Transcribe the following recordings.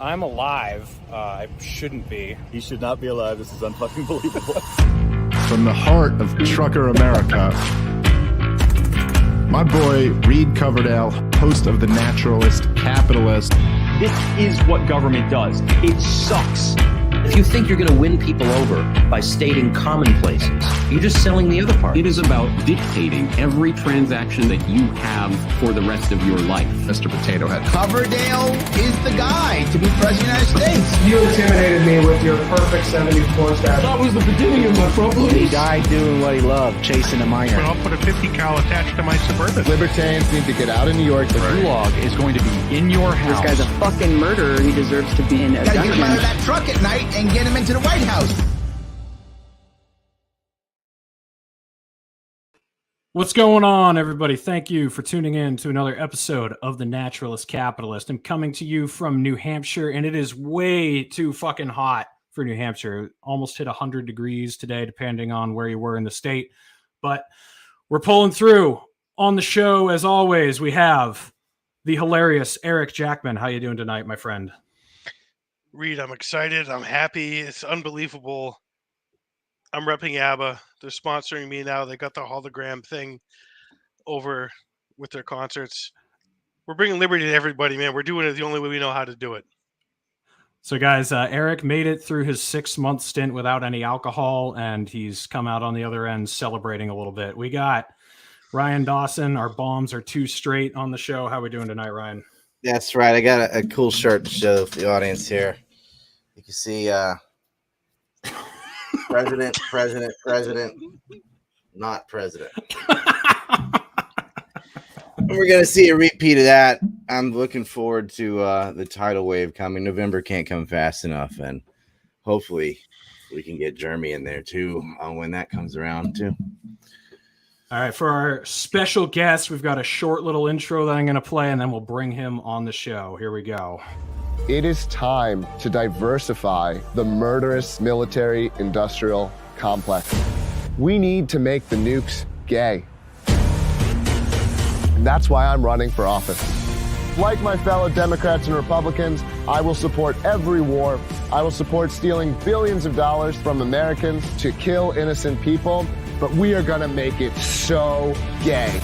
I'm alive. I shouldn't be. He should not be alive. This is unfucking believable. From the heart of trucker America, my boy Reed Coverdale, host of The Naturalist Capitalist. This is what government does. It sucks. If you think you're going to win people over by stating commonplaces, you're just selling the other part. It is about dictating every transaction that you have for the rest of your life. Mr. Potato Head. Coverdale is the guy to be president of the United States. You intimidated me with your perfect 74 stat. That was the beginning of my problems. He died doing what he loved, chasing a minor. But I'll put a 50 cal attached to my Suburban. Libertarians need to get out of New York. The gulag is going to be in your house. This guy's a fucking murderer. He deserves to be in a Gotta get him out dungeon. of that truck at night and get him into the White House. What's going on, everybody? Thank you for tuning in to another episode of The Naturalist Capitalist. I'm coming to you from New Hampshire, and it is way too fucking hot for New Hampshire. Almost hit 100 degrees today, depending on where you were in the state. But we're pulling through. On the show, as always, we have the hilarious Eric Jackman. How you doing tonight, my friend? Reed, I'm excited. I'm happy. It's unbelievable. I'm repping ABBA. They're sponsoring me now. They got the hologram thing over with their concerts. We're bringing liberty to everybody, man. We're doing it the only way we know how to do it. So, guys, Eric made it through his 6-month stint without any alcohol, and he's come out on the other end celebrating a little bit. We got Ryan Dawson. Our bombs are too straight on the show. How are we doing tonight, Ryan? That's right. I got a cool shirt to show the audience here. You can see president, not president. We're going to see a repeat of that. I'm looking forward to the tidal wave coming. November can't come fast enough, and hopefully we can get Jeremy in there too when that comes around too. All right, for our special guest, we've got a short little intro that I'm going to play, and then we'll bring him on the show. Here we go. It is time to diversify the murderous military-industrial complex. We need to make the nukes gay. And that's why I'm running for office. Like my fellow Democrats and Republicans, I will support every war. I will support stealing billions of dollars from Americans to kill innocent people, but we are gonna make it so gay.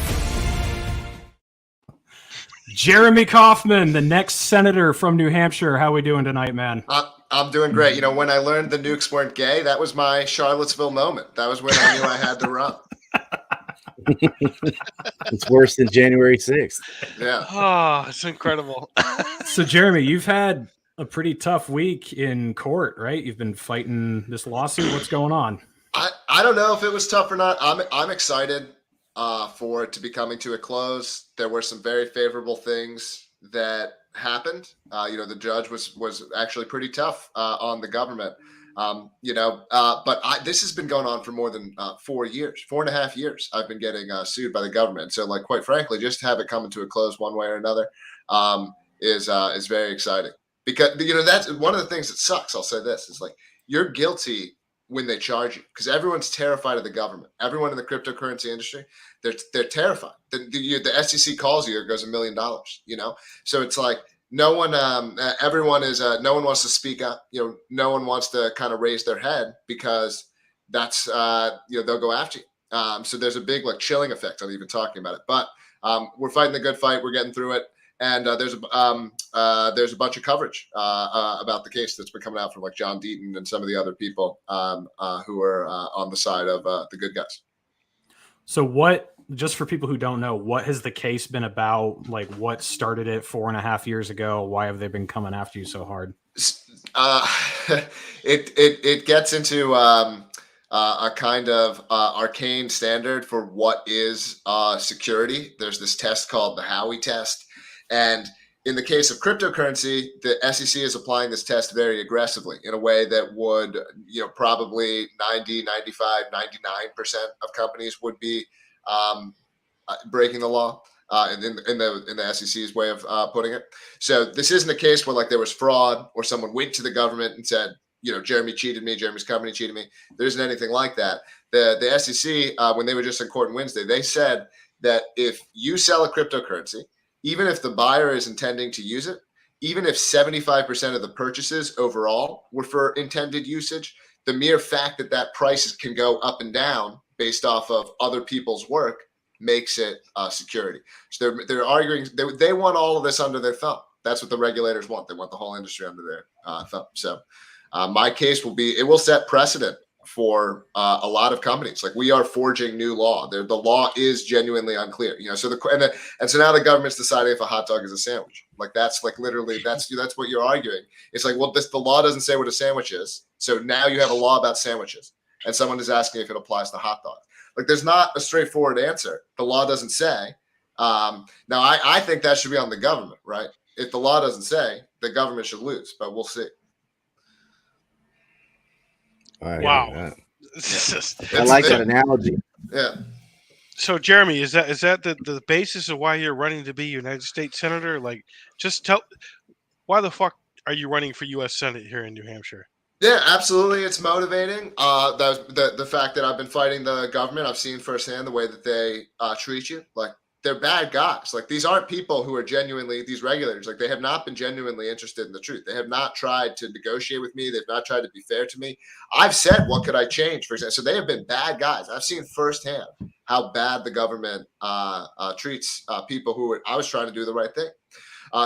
Jeremy Kauffman, the next senator from New Hampshire. How we doing tonight, man? I'm doing great. You know, when I learned the nukes weren't gay, that was my Charlottesville moment. That was when I knew I had to run. It's worse than January 6th. Yeah. Oh, it's incredible. So, Jeremy, you've had a pretty tough week in court, right? You've been fighting this lawsuit. What's going on? I don't know if it was tough or not. I'm excited for it to be coming to a close. There were some very favorable things that happened. The judge was actually pretty tough on the government. But this has been going on for more than 4 years, 4.5 years. I've been getting sued by the government. So, like, quite frankly, just to have it coming to a close one way or another is very exciting. Because that's one of the things that sucks. I'll say this is like you're guilty when they charge you, because everyone's terrified of the government. Everyone in the cryptocurrency industry, they're terrified. The SEC calls you, it goes $1 million. So it's like no one, everyone is, no one wants to speak up. No one wants to kind of raise their head because that's they'll go after you. So there's a big chilling effect on even talking about it. But we're fighting the good fight. We're getting through it. And there's a bunch of coverage about the case that's been coming out from John Deaton and some of the other people who are on the side of the good guys. So just for people who don't know, what has the case been about? Like, what started it 4.5 years ago? Why have they been coming after you so hard? It gets into a kind of arcane standard for what is security. There's this test called the Howey test. And in the case of cryptocurrency, the SEC is applying this test very aggressively in a way that would, probably 90, 95, 99% of companies would be breaking the law in the SEC's way of putting it. So this isn't a case where there was fraud or someone went to the government and said, Jeremy cheated me, Jeremy's company cheated me. There isn't anything like that. The SEC, when they were just in court on Wednesday, they said that if you sell a cryptocurrency, even if the buyer is intending to use it, even if 75% of the purchases overall were for intended usage, the mere fact that that price can go up and down based off of other people's work makes it security. So they're arguing, they want all of this under their thumb. That's what the regulators want. They want the whole industry under their thumb. So my case will be, it will set precedent for a lot of companies. Like, we are forging new law. The law is genuinely unclear. So so now the government's deciding if a hot dog is a sandwich. Like, that's like literally that's what you're arguing. It's like, well, the law doesn't say what a sandwich is. So now you have a law about sandwiches, and someone is asking if it applies to hot dogs. Like, there's not a straightforward answer. The law doesn't say. Now, I think that should be on the government, right? If the law doesn't say, the government should lose, but we'll see. Wow. I like that analogy. Yeah. So, Jeremy, is that the basis of why you're running to be United States Senator? Like, just tell, why the fuck are you running for U.S. Senate here in New Hampshire? Yeah, absolutely. It's motivating. The fact that I've been fighting the government, I've seen firsthand the way that they treat you. Like, they're bad guys. Like, these aren't people who are genuinely, these regulators, like, they have not been genuinely interested in the truth. They have not tried to negotiate with me. They've not tried to be fair to me. I've said, what could I change, for example? So they have been bad guys. I've seen firsthand how bad the government treats people who I was trying to do the right thing.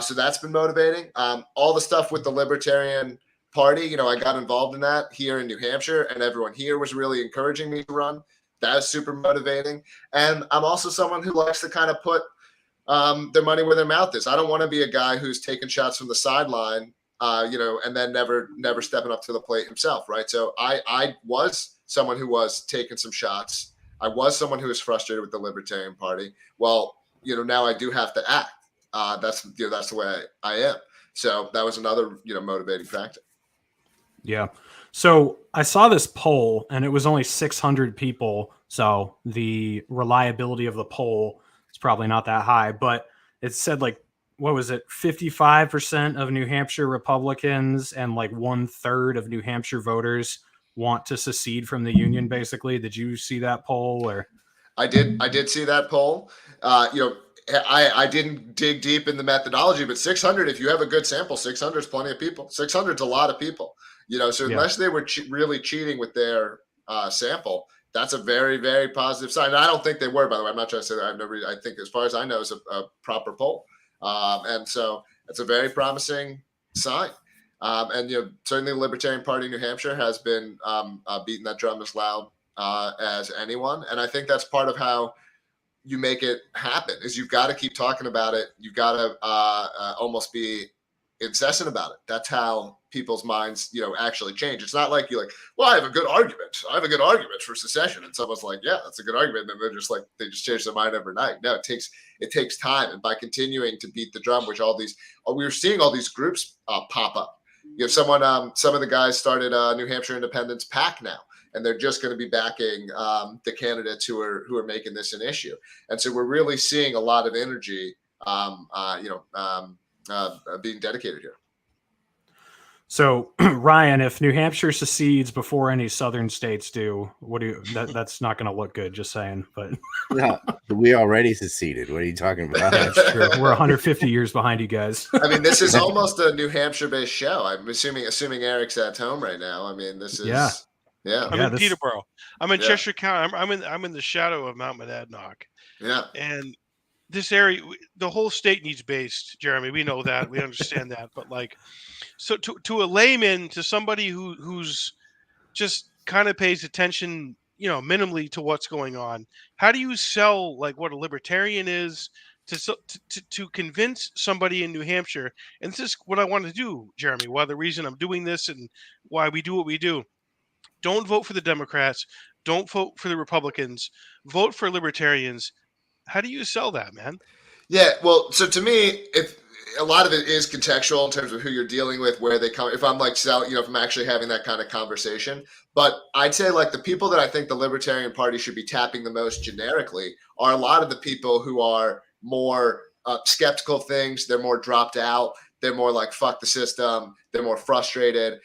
So that's been motivating. All the stuff with the Libertarian Party, I got involved in that here in New Hampshire, and everyone here was really encouraging me to run. That was super motivating. And I'm also someone who likes to kind of put their money where their mouth is. I don't want to be a guy who's taking shots from the sideline, and then never stepping up to the plate himself, right? So I was someone who was taking some shots. I was someone who was frustrated with the Libertarian Party. Well, now I do have to act. That's the way I am. So that was another, motivating factor. Yeah. So I saw this poll, and it was only 600 people. So the reliability of the poll is probably not that high, but it said, like, what was it? 55% of New Hampshire Republicans and like 1/3 of New Hampshire voters want to secede from the union, basically. Did you see that poll? Or I did see that poll. I didn't dig deep in the methodology, but 600, if you have a good sample, 600 is plenty of people. 600 is a lot of people. So unless they were really cheating with their sample, that's a very, very positive sign. And I don't think they were, by the way. I'm not trying to say that. I think, as far as I know, it's a proper poll. And so it's a very promising sign. And certainly the Libertarian Party in New Hampshire has been beating that drum as loud as anyone. And I think that's part of how you make it happen, is you've got to keep talking about it. You've got to almost be incessant about it. That's how people's minds, actually change. It's not like you're like, well, I have a good argument. I have a good argument for secession. And someone's like, yeah, that's a good argument. And they're just like, they just change their mind overnight. No, it takes time. And by continuing to beat the drum, which we were seeing all these groups pop up. Some of the guys started New Hampshire Independence PAC now, and they're just going to be backing the candidates who are making this an issue. And so we're really seeing a lot of energy, being dedicated here. so, Ryan, if New Hampshire secedes before any southern states do, that's not going to look good, just saying. But No, we already seceded. What are you talking about? that's true. We're 150 years behind you guys. I mean, this is almost a New Hampshire-based show. I'm assuming Eric's at home right now. I mean, this is yeah. I'm in Peterborough. I'm in Cheshire County. I'm in the shadow of Mount Monadnock. Yeah, and this area, the whole state needs based, Jeremy. We know that. We understand that. But like, so to a layman, to somebody who's just kind of pays attention, minimally to what's going on, how do you sell like what a libertarian is to convince somebody in New Hampshire? And this is what I want to do, Jeremy. Why the reason I'm doing this and why we do what we do. Don't vote for the Democrats. Don't vote for the Republicans. Vote for libertarians. How do you sell that, man? Yeah, well, so to me, if a lot of it is contextual in terms of who you're dealing with, where they come. If I'm like selling, if I'm actually having that kind of conversation, but I'd say like the people that I think the Libertarian Party should be tapping the most generically are a lot of the people who are more skeptical of things. They're more dropped out. They're more like fuck the system. They're more frustrated.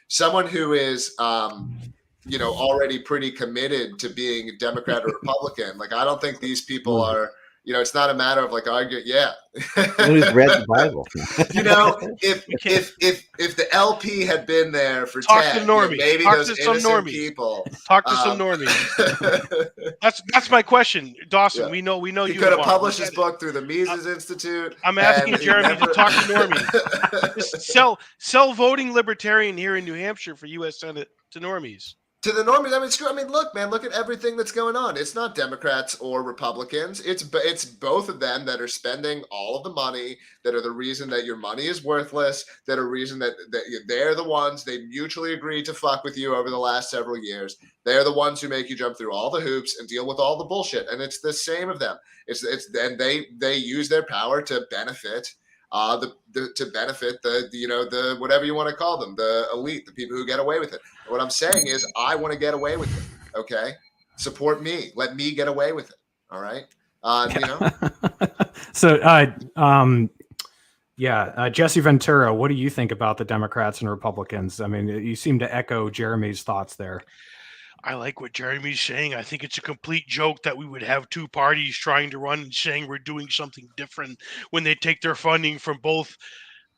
Someone who is already pretty committed to being a Democrat or Republican. Like, I don't think these people are You know, it's not a matter of like arguing. Yeah. Who's read the Bible? You know, if the LP had been there for Talk 10, to normies. maybe Talk those to some innocent normies. people. Talk to some normies. That's my question, Dawson. Yeah. We know He you. could have published his book through the Mises Institute. I'm asking and he Jeremy never- to talk to normies. Just sell voting libertarian here in New Hampshire for U.S. Senate to normies. To the normies, I mean, screw. I mean, look, man, look at everything that's going on. It's not Democrats or Republicans. It's both of them that are spending all of the money, that are the reason that your money is worthless, that are reason that they're the ones, they mutually agreed to fuck with you over the last several years. They're the ones who make you jump through all the hoops and deal with all the bullshit. And it's the same of them. And they use their power to benefit to benefit the whatever you want to call them, the elite, the people who get away with it. What I'm saying is, I want to get away with it. Okay, support me. Let me get away with it. All right. You know. So, Jesse Ventura, what do you think about the Democrats and Republicans? I mean, you seem to echo Jeremy's thoughts there. I like what Jeremy's saying. I think it's a complete joke that we would have two parties trying to run and saying we're doing something different when they take their funding from both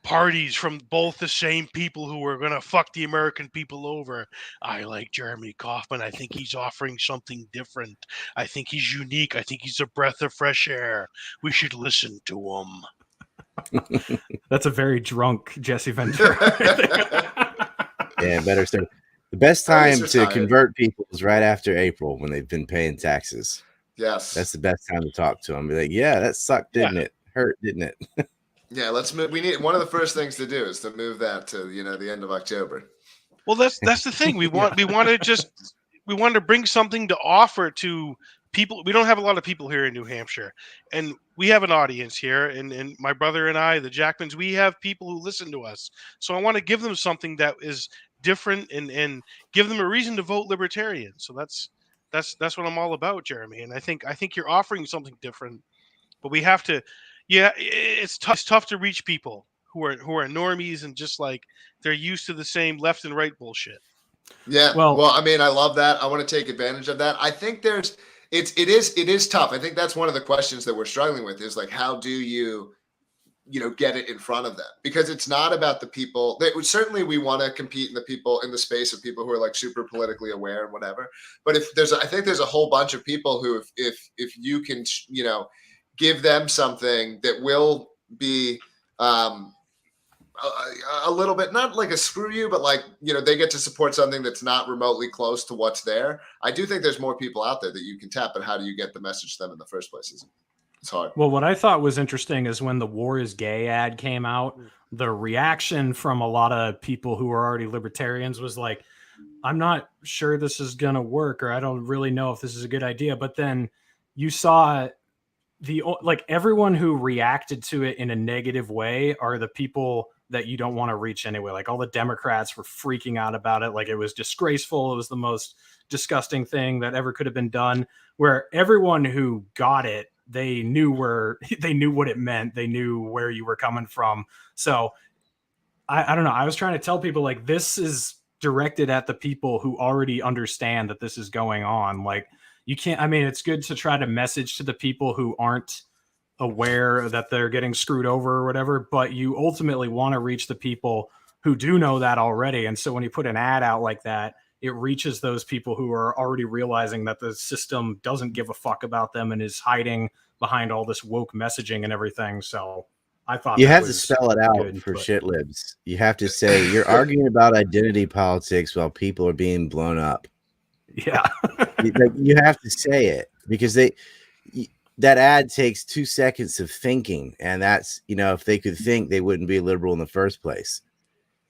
parties, from both the same people who are going to fuck the American people over. I like Jeremy Kauffman. I think he's offering something different. I think he's unique. I think he's a breath of fresh air. We should listen to him. That's a very drunk Jesse Ventura. Yeah, better start. The best time to convert people is right after April when they've been paying taxes. Yes. That's the best time to talk to them. Be like, yeah, that sucked, didn't it? Hurt, didn't it? Yeah, let's move. We need one of the first things to do is to move that to the end of October. Well, that's the thing. We want to bring something to offer to people. We don't have a lot of people here in New Hampshire, and we have an audience here. And my brother and I, the Jackmans, we have people who listen to us. So I want to give them something that is different and give them a reason to vote Libertarian. So that's what I'm all about, Jeremy. And I think you're offering something different, but we have to. Yeah, it's tough to reach people who are normies and just like they're used to the same left and right bullshit. Yeah. Well, I mean, I love that. I want to take advantage of that. I think it is tough. I think that's one of the questions that we're struggling with is like, how do you get it in front of them? Because it's not about the people that certainly we want to compete in the space of people who are like super politically aware and whatever. But I think there's a whole bunch of people who, if you can, give them something that will be a little bit, not like a screw you, but like, they get to support something that's not remotely close to what's there. I do think there's more people out there that you can tap, but how do you get the message to them in the first place? It's hard. Well, what I thought was interesting is when the War is Gay ad came out, the reaction from a lot of people who are already libertarians was like, I'm not sure this is going to work, or I don't really know if this is a good idea. But then you saw everyone who reacted to it in a negative way are the people that you don't want to reach anyway. Like all the Democrats were freaking out about it. Like it was disgraceful. It was the most disgusting thing that ever could have been done, where everyone who got it, they knew what it meant. They knew where you were coming from. So I don't know. I was trying to tell people like, this is directed at the people who already understand that this is going on. Like, you can't, I mean, it's good to try to message to the people who aren't aware that they're getting screwed over or whatever, but you ultimately want to reach the people who do know that already. And so when you put an ad out like that, it reaches those people who are already realizing that the system doesn't give a fuck about them and is hiding behind all this woke messaging and everything. So I thought you have to spell it out for shit libs. You have to say you're arguing about identity politics while people are being blown up. Yeah. You have to say it because that ad takes 2 seconds of thinking. And that's, if they could think, they wouldn't be liberal in the first place.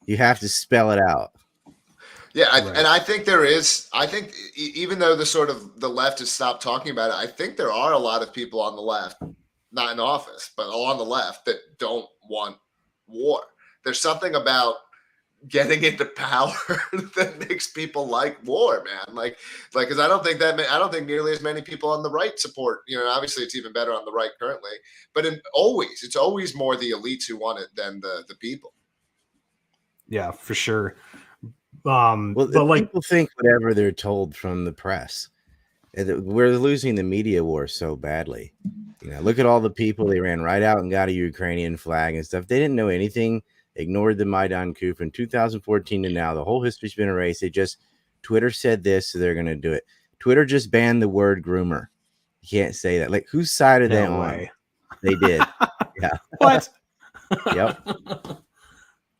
You have to spell it out. Yeah. And I think even though the left has stopped talking about it, I think there are a lot of people on the left, not in office, but on the left that don't want war. There's something about getting into power that makes people like war, man. Like, because I don't think nearly as many people on the right support. Obviously it's even better on the right currently, but it's always more the elites who want it than the people. Yeah, for sure. But people think whatever they're told from the press. We're losing the media war so badly. You know, look at all the people they ran right out and got a Ukrainian flag and stuff. They didn't know anything, ignored the Maidan coup from 2014 to now. The whole history's been erased. Twitter said this, so they're going to do it. Twitter just banned the word groomer. You can't say that. Like, whose side are they on? They did. Yeah. What? Yep.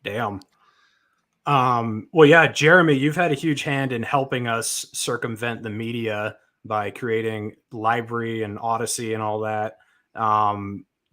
Damn. Well, yeah, Jeremy, you've had a huge hand in helping us circumvent the media by creating LBRY and Odysee and all that.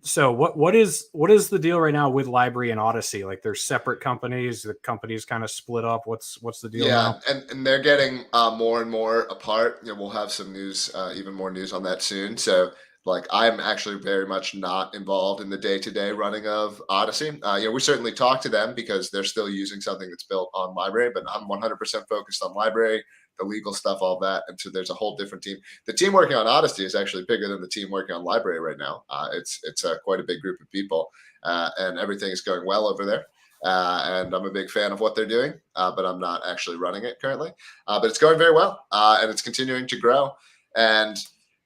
So what is the deal right now with LBRY and Odysee? Like, they're separate companies. The companies kind of split up. What's the deal now? And they're getting more and more apart. You know, we'll have some news, even more news on that soon. So, like, I'm actually very much not involved in the day-to-day running of Odysee. We certainly talk to them because they're still using something that's built on LBRY, but I'm 100% focused on LBRY, the legal stuff, all that. And so there's a whole different team. The team working on Odysee is actually bigger than the team working on LBRY right now. It's quite a big group of people, and everything is going well over there. And I'm a big fan of what they're doing, but I'm not actually running it currently. But it's going very well, and it's continuing to grow. And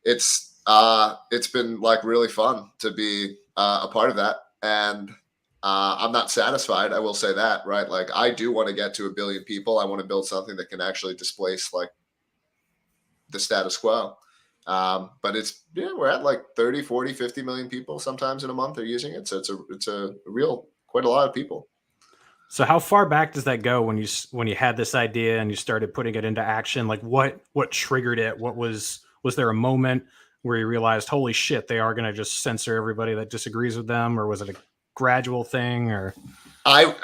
it's been like really fun to be a part of that. And I'm not satisfied. I will say that, right? Like, I do want to get to 1 billion people. I want to build something that can actually displace like the status quo. But we're at like 30, 40, 50 million people sometimes in a month are using it. So it's a real, quite a lot of people. So how far back does that go when you had this idea and you started putting it into action? Like, what triggered it? Was there a moment where you realized, holy shit, they are going to just censor everybody that disagrees with them? Or was it a gradual thing? Or I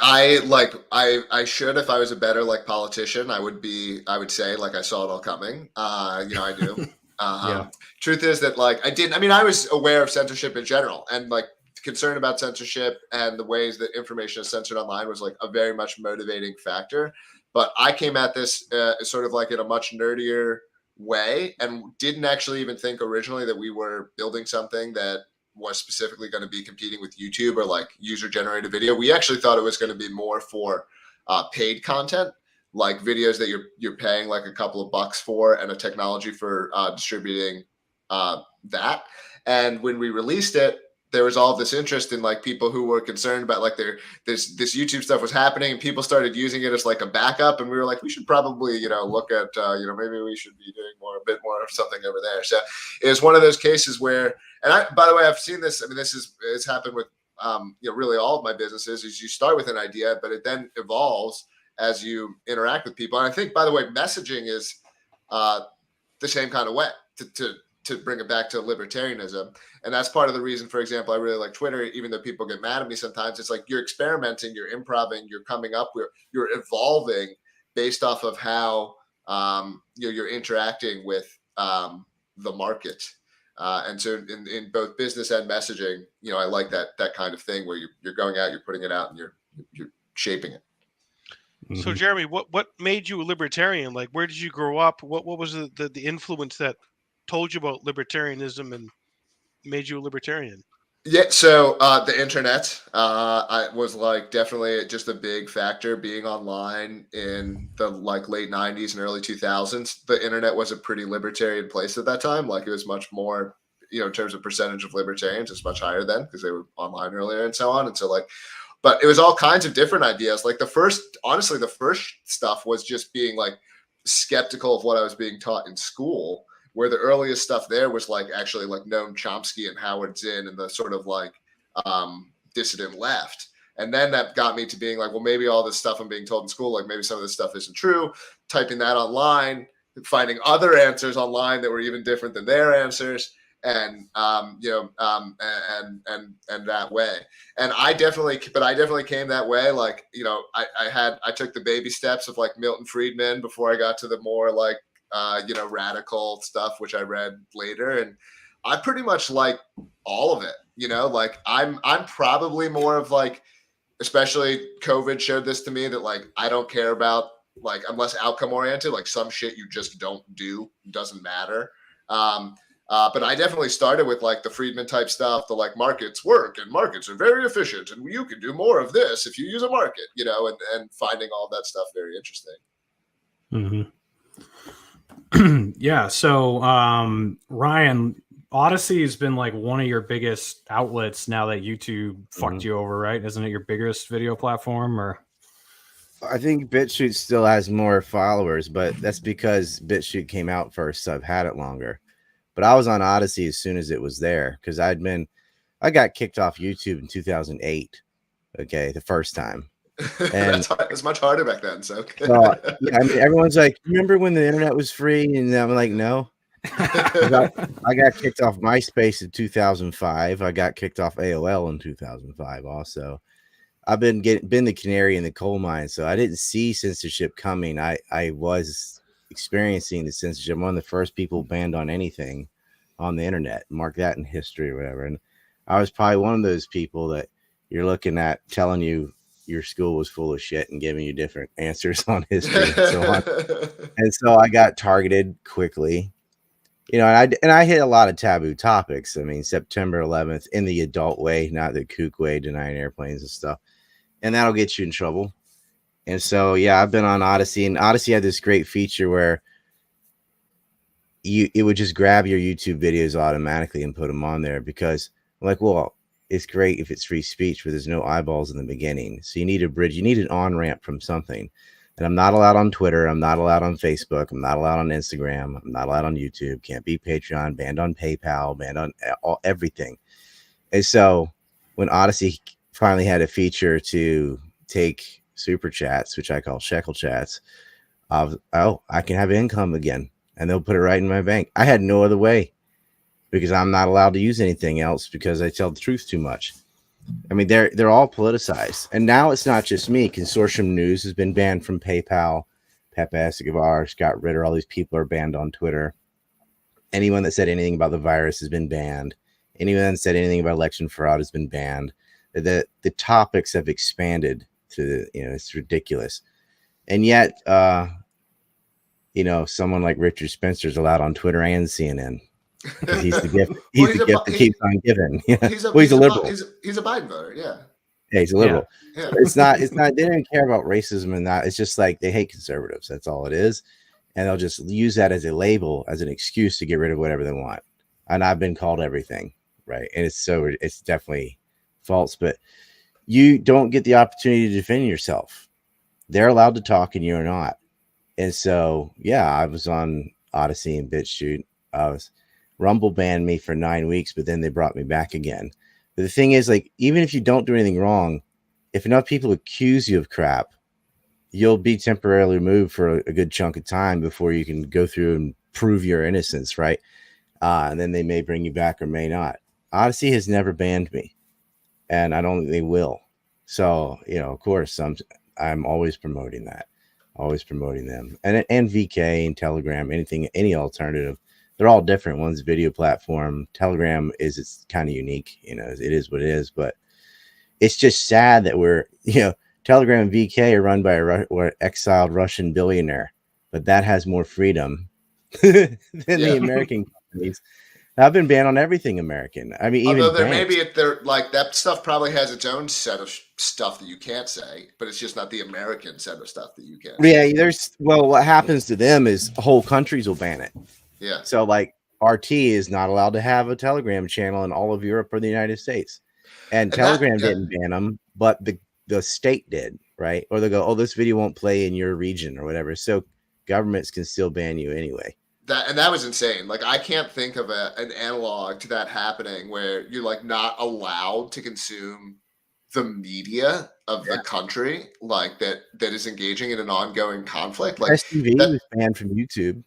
should, if I was a better like politician, I would say like I saw it all coming. I do. Yeah. Truth is that like I was aware of censorship in general, and like concern about censorship and the ways that information is censored online was like a very much motivating factor. But I came at this sort of like in a much nerdier way and didn't actually even think originally that we were building something that was specifically going to be competing with YouTube or like user generated video. We actually thought it was going to be more for paid content, like videos that you're paying like a couple of bucks for, and a technology for distributing that. And when we released it, there was all this interest in like people who were concerned about like this YouTube stuff was happening, and people started using it as like a backup. And we were like, we should probably, look at, maybe we should be doing a bit more of something over there. So it was one of those cases where, and by the way, I've seen this. I mean, it's happened with, really all of my businesses is you start with an idea, but it then evolves as you interact with people. And I think, by the way, messaging is the same kind of way to bring it back to libertarianism. And that's part of the reason, for example, I really like Twitter, even though people get mad at me sometimes. It's like you're experimenting, you're improvising, you're coming up, you're evolving based off of how you're interacting with the market. And so in both business and messaging, I like that kind of thing where you're going out, you're putting it out, and you're shaping it. So Jeremy, what made you a libertarian? Like, where did you grow up? What was the influence that told you about libertarianism and made you a libertarian? Yeah, so the internet I was like definitely just a big factor. Being online in the like late 90s and early 2000s, the internet was a pretty libertarian place at that time. Like, it was much more, in terms of percentage of libertarians, it's much higher then because they were online earlier and so on. And so like, but it was all kinds of different ideas. Like the first stuff was just being like skeptical of what I was being taught in school, where the earliest stuff there was like actually like Noam Chomsky and Howard Zinn and the sort of like dissident left. And then that got me to being like, well, maybe all this stuff I'm being told in school, like maybe some of this stuff isn't true. Typing that online, finding other answers online that were even different than their answers. And and that way. And I definitely came that way. Like, I took the baby steps of like Milton Friedman before I got to the more like, radical stuff, which I read later. And I pretty much like all of it, like I'm probably more of like, especially COVID showed this to me, that like, I don't care about like, unless outcome oriented, like some shit you just don't do, doesn't matter. But I definitely started with like the Friedman type stuff, the like markets work and markets are very efficient and you can do more of this if you use a market, and finding all that stuff very interesting. Yeah. So, Ryan, Odyssey has been like one of your biggest outlets now that YouTube fucked you over, right? Isn't it your biggest video platform? Or I think Bitchute still has more followers, but that's because Bitchute came out first, so I've had it longer. But I was on Odysee as soon as it was there because I got kicked off YouTube in 2008. Okay, the first time. And it's much harder back then. So, yeah, I mean, everyone's like, remember when the internet was free? And I'm like, no. I got kicked off MySpace in 2005. I got kicked off AOL in 2005 also. I've been the canary in the coal mine, so I didn't see censorship coming. I was experiencing the censorship. I'm one of the first people banned on anything on the internet. Mark that in history or whatever. And I was probably one of those people that you're looking at telling you your school was full of shit and giving you different answers on history and so on. And so I got targeted quickly. You know, and I hit a lot of taboo topics. I mean, September 11th in the adult way, not the kook way, denying airplanes and stuff. And that'll get you in trouble. And so, yeah, I've been on Odysee, and Odysee had this great feature where it would just grab your YouTube videos automatically and put them on there because, like, well, it's great if it's free speech, but there's no eyeballs in the beginning. So you need a bridge. You need an on-ramp from something. And I'm not allowed on Twitter. I'm not allowed on Facebook. I'm not allowed on Instagram. I'm not allowed on YouTube. Can't be Patreon. Banned on PayPal. Banned on everything. And so when Odysee finally had a feature to take super chats, which I call shekel chats, I can have income again. And they'll put it right in my bank. I had no other way because I'm not allowed to use anything else because I tell the truth too much. I mean, they're all politicized. And now it's not just me. Consortium News has been banned from PayPal. Pepe Escobar, Scott Ritter, all these people are banned on Twitter. Anyone that said anything about the virus has been banned. Anyone that said anything about election fraud has been banned. The topics have expanded to, it's ridiculous. And yet, someone like Richard Spencer is allowed on Twitter and CNN. Because he's the gift. He's the gift that keeps on giving. Yeah. He's a liberal. He's a Biden voter. Yeah. Yeah, he's a liberal. Yeah. It's not. They don't care about racism and that. It's just like they hate conservatives. That's all it is, and they'll just use that as a label, as an excuse to get rid of whatever they want. And I've been called everything, right? And it's definitely false. But you don't get the opportunity to defend yourself. They're allowed to talk, and you're not. And so, yeah, I was on Odysee and Bitchute. Rumble banned me for 9 weeks, but then they brought me back again. But the thing is, like, even if you don't do anything wrong, if enough people accuse you of crap, you'll be temporarily removed for a good chunk of time before you can go through and prove your innocence, right? And then they may bring you back or may not. Odysee has never banned me, and I don't think they will. So, of course, I'm always promoting that, always promoting them, and VK and Telegram, any alternative. They're all different. One's a video platform. Telegram it's kind of unique. It is what it is. But it's just sad that Telegram and VK are run by an exiled Russian billionaire, but that has more freedom than the American companies. I've been banned on everything American. I mean, although that stuff probably has its own set of stuff that you can't say, but it's just not the American set of stuff that you can. Yeah, what happens to them is whole countries will ban it. Yeah. So like RT is not allowed to have a Telegram channel in all of Europe or the United States. And Telegram didn't ban them, but the state did, right? Or they go, oh, this video won't play in your region or whatever. So governments can still ban you anyway. That was insane. Like, I can't think of an analog to that happening where you're like not allowed to consume the media of the country, like that is engaging in an ongoing conflict. Like STV was banned from YouTube.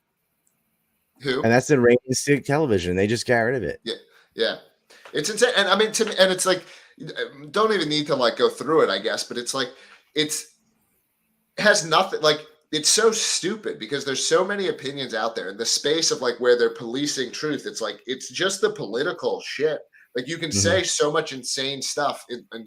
Who? And that's the rating stick television. They just got rid of it. Yeah. It's insane. And I mean, to me, and it's like, don't even need to like go through it, I guess, but it's like, it has nothing, like, it's so stupid because there's so many opinions out there in the space of like where they're policing truth. It's like, it's just the political shit. Like you can say so much insane stuff on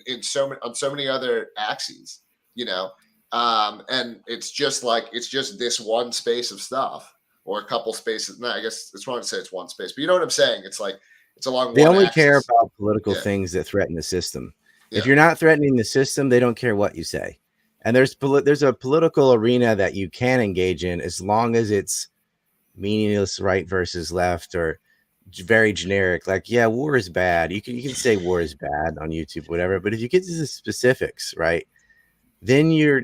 so many other axes, and it's just this one space of stuff. Or a couple spaces. No, I guess it's wrong to say it's one space, but you know what I'm saying? It's like it's along. They only care about political things that threaten the system. If you're not threatening the system, they don't care what you say. And there's a political arena that you can engage in as long as it's meaningless right versus left or very generic, like, yeah, war is bad. You can say war is bad on YouTube, whatever. But if you get to the specifics, right, then you're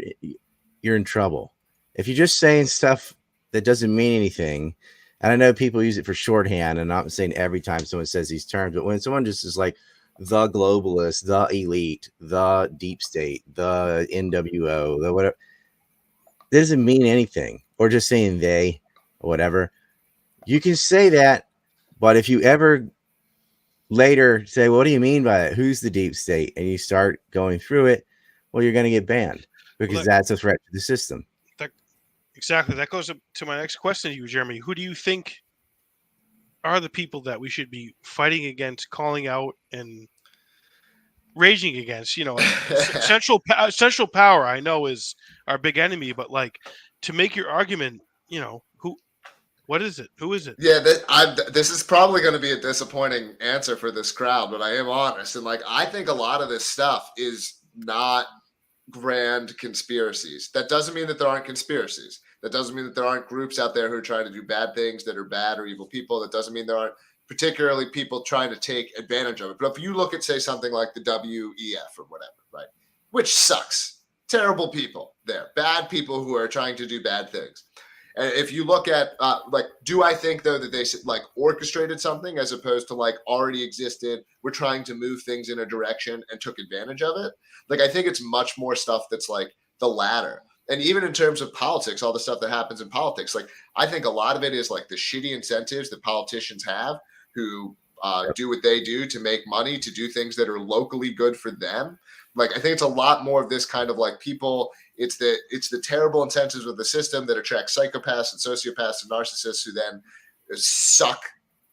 in trouble. If you're just saying stuff that doesn't mean anything, and I know people use it for shorthand, and I'm not saying every time someone says these terms, but when someone just is like the globalist, the elite, the deep state, the NWO, the whatever, it doesn't mean anything. Or just saying they or whatever. You can say that, but if you ever later say, well, what do you mean by it? Who's the deep state? And you start going through it, well, you're going to get banned because that's a threat to the system. Exactly. That goes up to my next question to you, Jeremy. Who do you think are the people that we should be fighting against, calling out, and raging against? You know, central power, I know, is our big enemy, but like, to make your argument, you know, what is it? Who is it? Yeah, this is probably going to be a disappointing answer for this crowd, but I am honest. And like, I think a lot of this stuff is not grand conspiracies. That doesn't mean that there aren't conspiracies. That doesn't mean that there aren't groups out there who are trying to do bad things, that are bad or evil people. That doesn't mean there aren't particularly people trying to take advantage of it. But if you look at, say, something like the WEF or whatever, right, which sucks, terrible people there, bad people who are trying to do bad things. And if you look at, like, do I think, though, that they like orchestrated something as opposed to like already existed? We're trying to move things in a direction and took advantage of it. Like, I think it's much more stuff that's like the latter. And even in terms of politics, all the stuff that happens in politics, like, I think a lot of it is like the shitty incentives that politicians have who do what they do to make money, to do things that are locally good for them. Like, I think it's a lot more of this kind of like people. It's the terrible incentives of the system that attract psychopaths and sociopaths and narcissists who then suck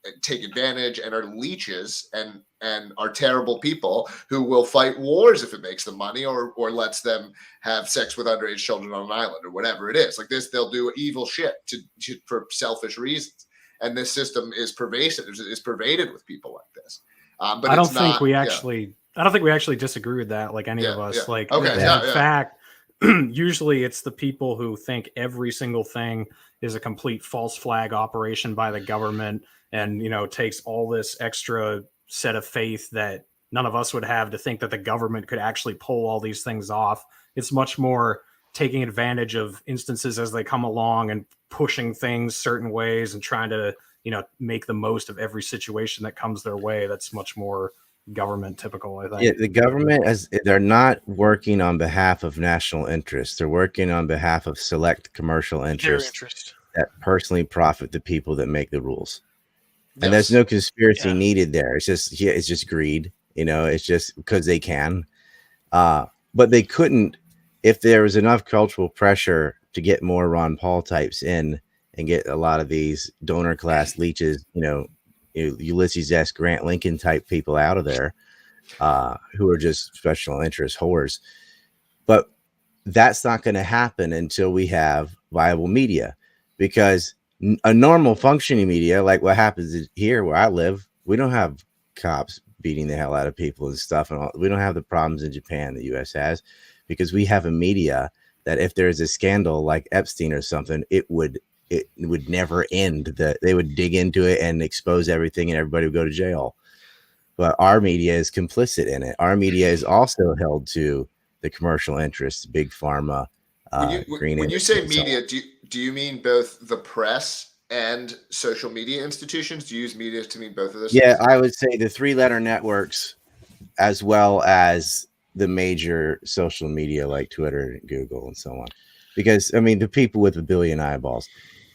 and take advantage and are leeches and are terrible people who will fight wars if it makes them money or lets them have sex with underage children on an island or whatever it is. Like this, they'll do evil shit for selfish reasons. And this system is pervasive, is pervaded with people like this. But I don't think we actually disagree with that, like any of us. Yeah. Like, okay, in fact, usually it's the people who think every single thing is a complete false flag operation by the government, and you know, takes all this extra set of faith that none of us would have to think that the government could actually pull all these things off. It's much more taking advantage of instances as they come along and pushing things certain ways and trying to, you know, make the most of every situation that comes their way. That's much more government typical, I think. Yeah, the government, they're not working on behalf of national interests. They're working on behalf of select commercial interests that personally profit the people that make the rules. Yes. And there's no conspiracy needed there. It's just greed. You know, it's just because they can. But they couldn't, if there was enough cultural pressure to get more Ron Paul types in and get a lot of these donor class leeches, you know, Ulysses S. Grant Lincoln type people out of there, who are just special interest whores. But that's not going to happen until we have viable media, because a normal functioning media, like what happens here where I live, we don't have cops beating the hell out of people and stuff. And we don't have the problems in Japan the US has, because we have a media that if there's a scandal like Epstein or something, it would never end. That they would dig into it and expose everything and everybody would go to jail. But our media is complicit in it. Our media is also held to the commercial interests, big pharma. When you say media, do you mean both the press and social media institutions? Do you use media to mean both of those? Yeah, things? I would say the 3-letter networks, as well as the major social media like Twitter, Google, and so on. Because I mean, the people with a billion eyeballs,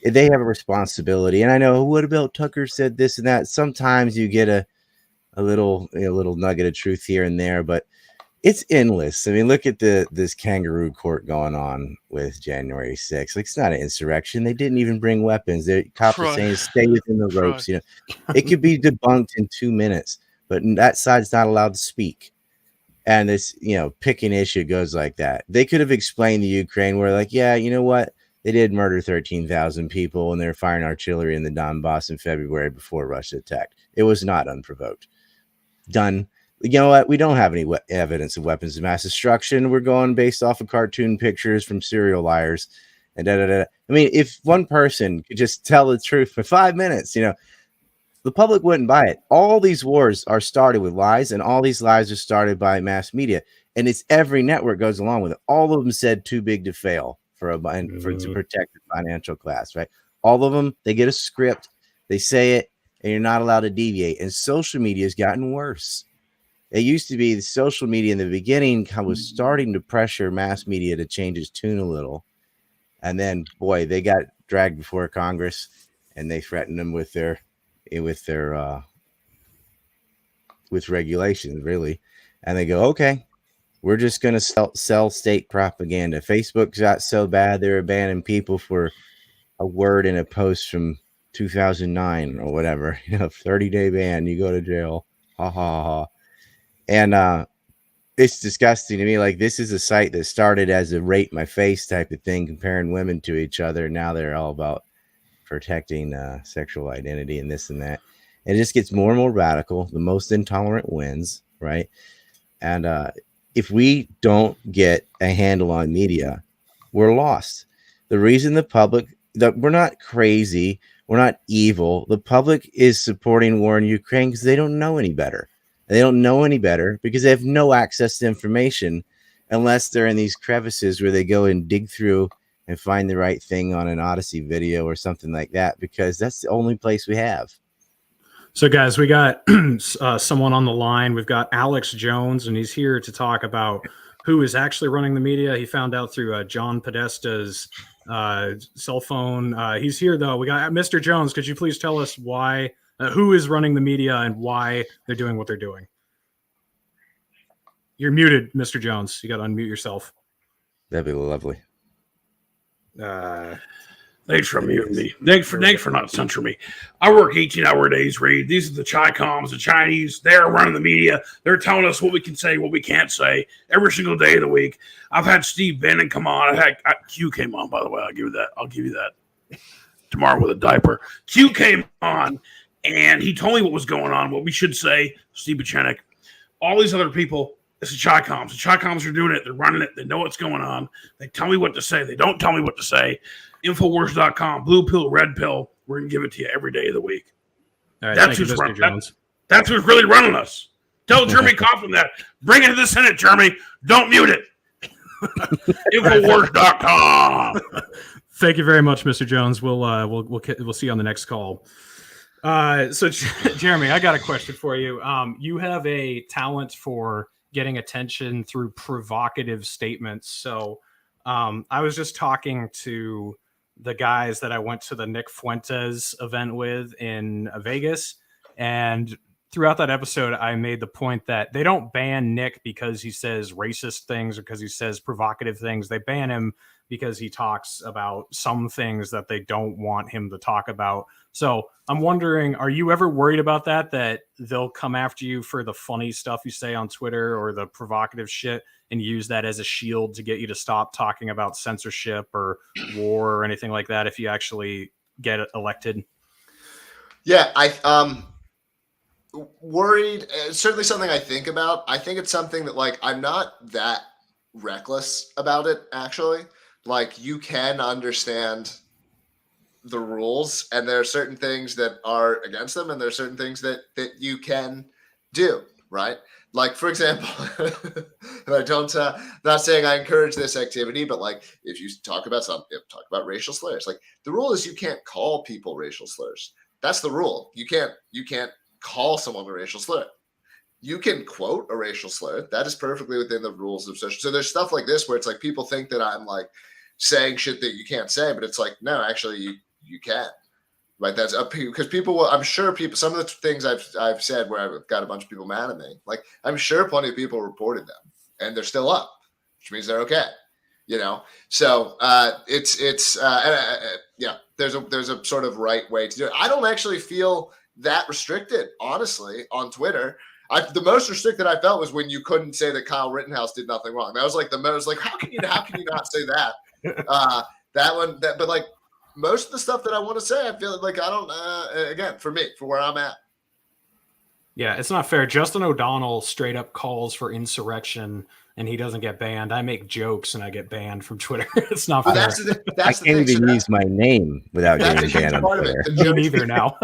they have a responsibility. And I know, what about Tucker said this and that? Sometimes you get a little nugget of truth here and there, but it's endless. I mean, look at this kangaroo court going on with January 6th. Like, it's not an insurrection. They didn't even bring weapons. The cops are saying stay within the ropes. You know, it could be debunked in 2 minutes, but that side's not allowed to speak. And this, you know, picking issue goes like that. They could have explained to Ukraine where, like, yeah, you know what? They did murder 13,000 people and they're firing artillery in the Donbass in February before Russia attacked. It was not unprovoked. Done. You know what? We don't have any evidence of weapons of mass destruction. We're going based off of cartoon pictures from serial liars and da da da. I mean, if one person could just tell the truth for 5 minutes, the public wouldn't buy it. All these wars are started with lies, and all these lies are started by mass media, and it's every network goes along with it. All of them said too big to fail to protect the financial class, right? All of them, they get a script, they say it, and you're not allowed to deviate. And social media has gotten worse. It used to be the social media in the beginning was starting to pressure mass media to change its tune a little, and then boy, they got dragged before Congress, and they threatened them with regulations, really. And they go, okay, we're just going to sell state propaganda. Facebook got so bad they're banning people for a word in a post from 2009 or whatever. 30-day ban, you go to jail. Ha ha ha. And it's disgusting to me. Like, this is a site that started as a rate my face type of thing, comparing women to each other. Now they're all about protecting sexual identity and this and that. And it just gets more and more radical. The most intolerant wins, right? And if we don't get a handle on media, we're lost. The reason the public, we're not crazy, we're not evil. The public is supporting war in Ukraine because they don't know any better. They don't know any better because they have no access to information unless they're in these crevices where they go and dig through and find the right thing on an Odysee video or something like that, because that's the only place we have. So, guys, we got someone on the line. We've got Alex Jones, and he's here to talk about who is actually running the media. He found out through John Podesta's cell phone. He's here, though. We got Mr. Jones. Could you please tell us why, who is running the media and why they're doing what they're doing? You're muted, Mr. Jones. You got to unmute yourself. That'd be lovely. Thanks for muting me. Thanks for not censoring me. I work 18-hour days, Reed. These are the Chi-Coms, the Chinese. They're running the media. They're telling us what we can say, what we can't say every single day of the week. I've had Steve Bannon come on. Q came on, by the way. I'll give you that tomorrow with a diaper. Q came on, and he told me what was going on, what we should say. Steve Bitchute, all these other people. It's the Chi-Coms. The Chi-Coms are doing it. They're running it. They know what's going on. They tell me what to say. They don't tell me what to say. Infowars.com, blue pill, red pill. We're going to give it to you every day of the week. All right, that's who's running. That's who's really running us. Tell Jeremy Kauffman that. Bring it to the Senate, Jeremy. Don't mute it. Infowars.com. Thank you very much, Mr. Jones. We'll see you on the next call. So, Jeremy, I got a question for you. You have a talent for getting attention through provocative statements. So I was just talking to the guys that I went to the Nick Fuentes event with in Vegas. And throughout that episode, I made the point that they don't ban Nick because he says racist things or because he says provocative things. They ban him because he talks about some things that they don't want him to talk about. So I'm wondering, are you ever worried about that they'll come after you for the funny stuff you say on Twitter or the provocative shit and use that as a shield to get you to stop talking about censorship or war or anything like that if you actually get elected? Yeah, worried. It's certainly something I think about. I think it's something that, like, I'm not that reckless about it, actually. Like, you can understand the rules, and there are certain things that are against them, and there are certain things that you can do, right? Like, for example, and I don't, not saying I encourage this activity, but like, if you talk about racial slurs, like, the rule is you can't call people racial slurs. That's the rule. You can't call someone a racial slur. You can quote a racial slur. That is perfectly within the rules of social. So there's stuff like this where it's like people think that I'm like saying shit that you can't say, but it's like, no, actually you can. Right? That's up because people will. I'm sure people. Some of the things I've said where I've got a bunch of people mad at me. Like, I'm sure plenty of people reported them, and they're still up, which means they're okay. You know. So yeah. There's a sort of right way to do it. I don't actually feel that restricted, honestly, on Twitter. The most restricted I felt was when you couldn't say that Kyle Rittenhouse did nothing wrong. That was like the most, like, how can you not say that? But like most of the stuff that I want to say, I feel like I don't, again, for me, for where I'm at. Yeah, it's not fair. Justin O'Donnell straight up calls for insurrection and he doesn't get banned. I make jokes and I get banned from Twitter. It's not fair. That's I can't even use my name without getting banned on Twitter. Me neither now.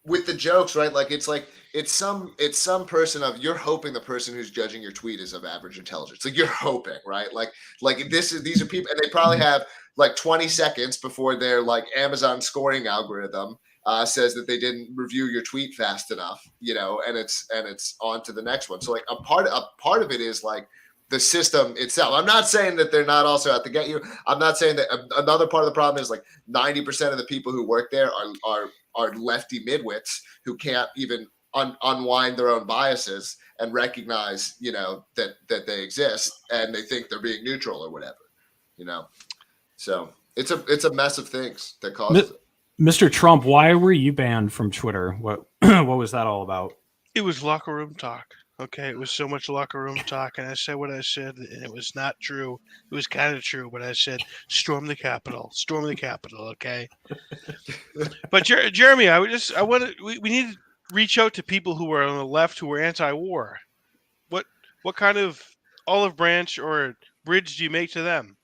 With the jokes, right? Like it's some person of, you're hoping the person who's judging your tweet is of average intelligence. Like you're hoping, right? Like these are people, and they probably have like 20 seconds before their like Amazon scoring algorithm says that they didn't review your tweet fast enough, and it's on to the next one. So like a part of it is like the system itself. I'm not saying that they're not also out to get you. I'm not saying that another part of the problem is like 90% of the people who work there are lefty midwits who can't even unwind their own biases and recognize, that they exist, and they think they're being neutral or whatever, So it's a mess of things that causes it. Mr. Trump, why were you banned from Twitter? What was that all about? It was locker room talk. Okay, it was so much locker room talk, and I said what I said, and it was not true. It was kind of true, but I said, storm the Capitol, okay? But Jeremy, we need to reach out to people who are on the left who are anti-war. What kind of olive branch or bridge do you make to them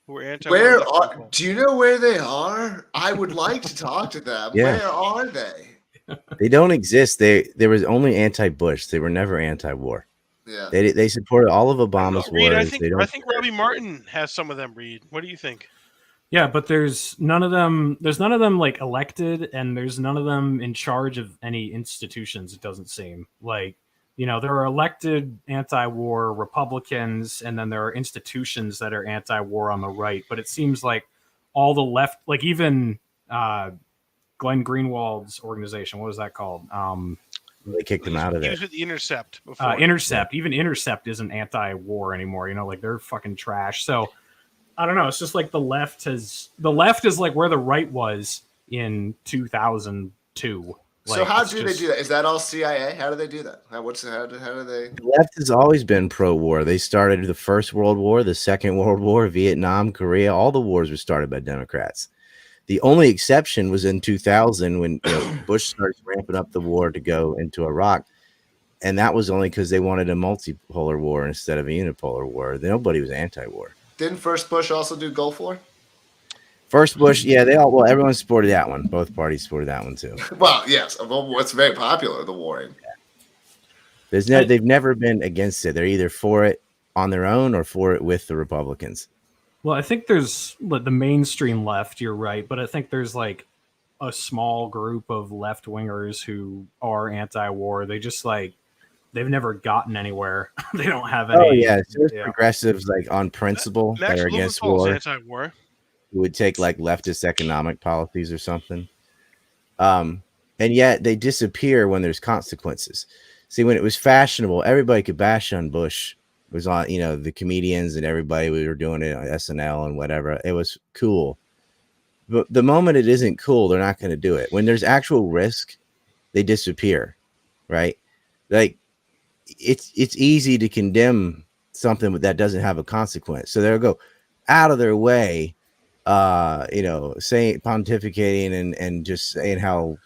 who are anti-war? Do you know where they are? I would like to talk to them. Yeah. Where are they? They don't exist. There was only anti-Bush. They were never anti-war. Yeah. They supported all of Obama's Reed, wars. I think Robbie Martin has some of them. Reed, what do you think? Yeah, but there's none of them like elected, and there's none of them in charge of any institutions. It doesn't seem like, there are elected anti-war Republicans, and then there are institutions that are anti-war on the right. But it seems like all the left, like even Glenn Greenwald's organization, what was that called? They kicked him out of He it. was with the Intercept before. Intercept, even Intercept isn't anti-war anymore. Like they're fucking trash. So I don't know. It's just like the left is like where the right was in 2002. So how do they do that? Is that all CIA? How do they do that? How do they? The left has always been pro-war. They started the First World War, the Second World War, Vietnam, Korea. All the wars were started by Democrats. The only exception was in 2000 when Bush started ramping up the war to go into Iraq. And that was only because they wanted a multipolar war instead of a unipolar war. Nobody was anti-war. Didn't First Bush also do Gulf War? First Bush, yeah, everyone supported that one. Both parties supported that one too. Well, yes, it's very popular, the warring. They've never been against it. They're either for it on their own or for it with the Republicans. Well, I think there's the mainstream left, you're right, but I think there's like a small group of left wingers who are anti-war. They just they've never gotten anywhere. They don't have any. Oh yeah, so there's progressives like on principle that are against war. Anti-war. Who would take like leftist economic policies or something. And yet they disappear when there's consequences. See, when it was fashionable, everybody could bash on Bush. It was on, the comedians and everybody, we were doing it on SNL and whatever. It was cool. But the moment it isn't cool, they're not going to do it. When there's actual risk, they disappear, right? Like it's easy to condemn something that doesn't have a consequence. So they'll go out of their way, saying, pontificating and just saying how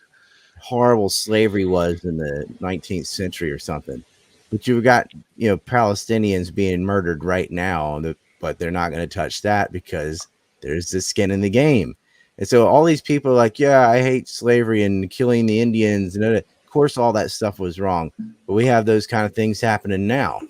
horrible slavery was in the 19th century or something. But you've got, Palestinians being murdered right now, but they're not going to touch that because there's the skin in the game. And so all these people are like, yeah, I hate slavery and killing the Indians. And of course, all that stuff was wrong. But we have those kind of things happening now.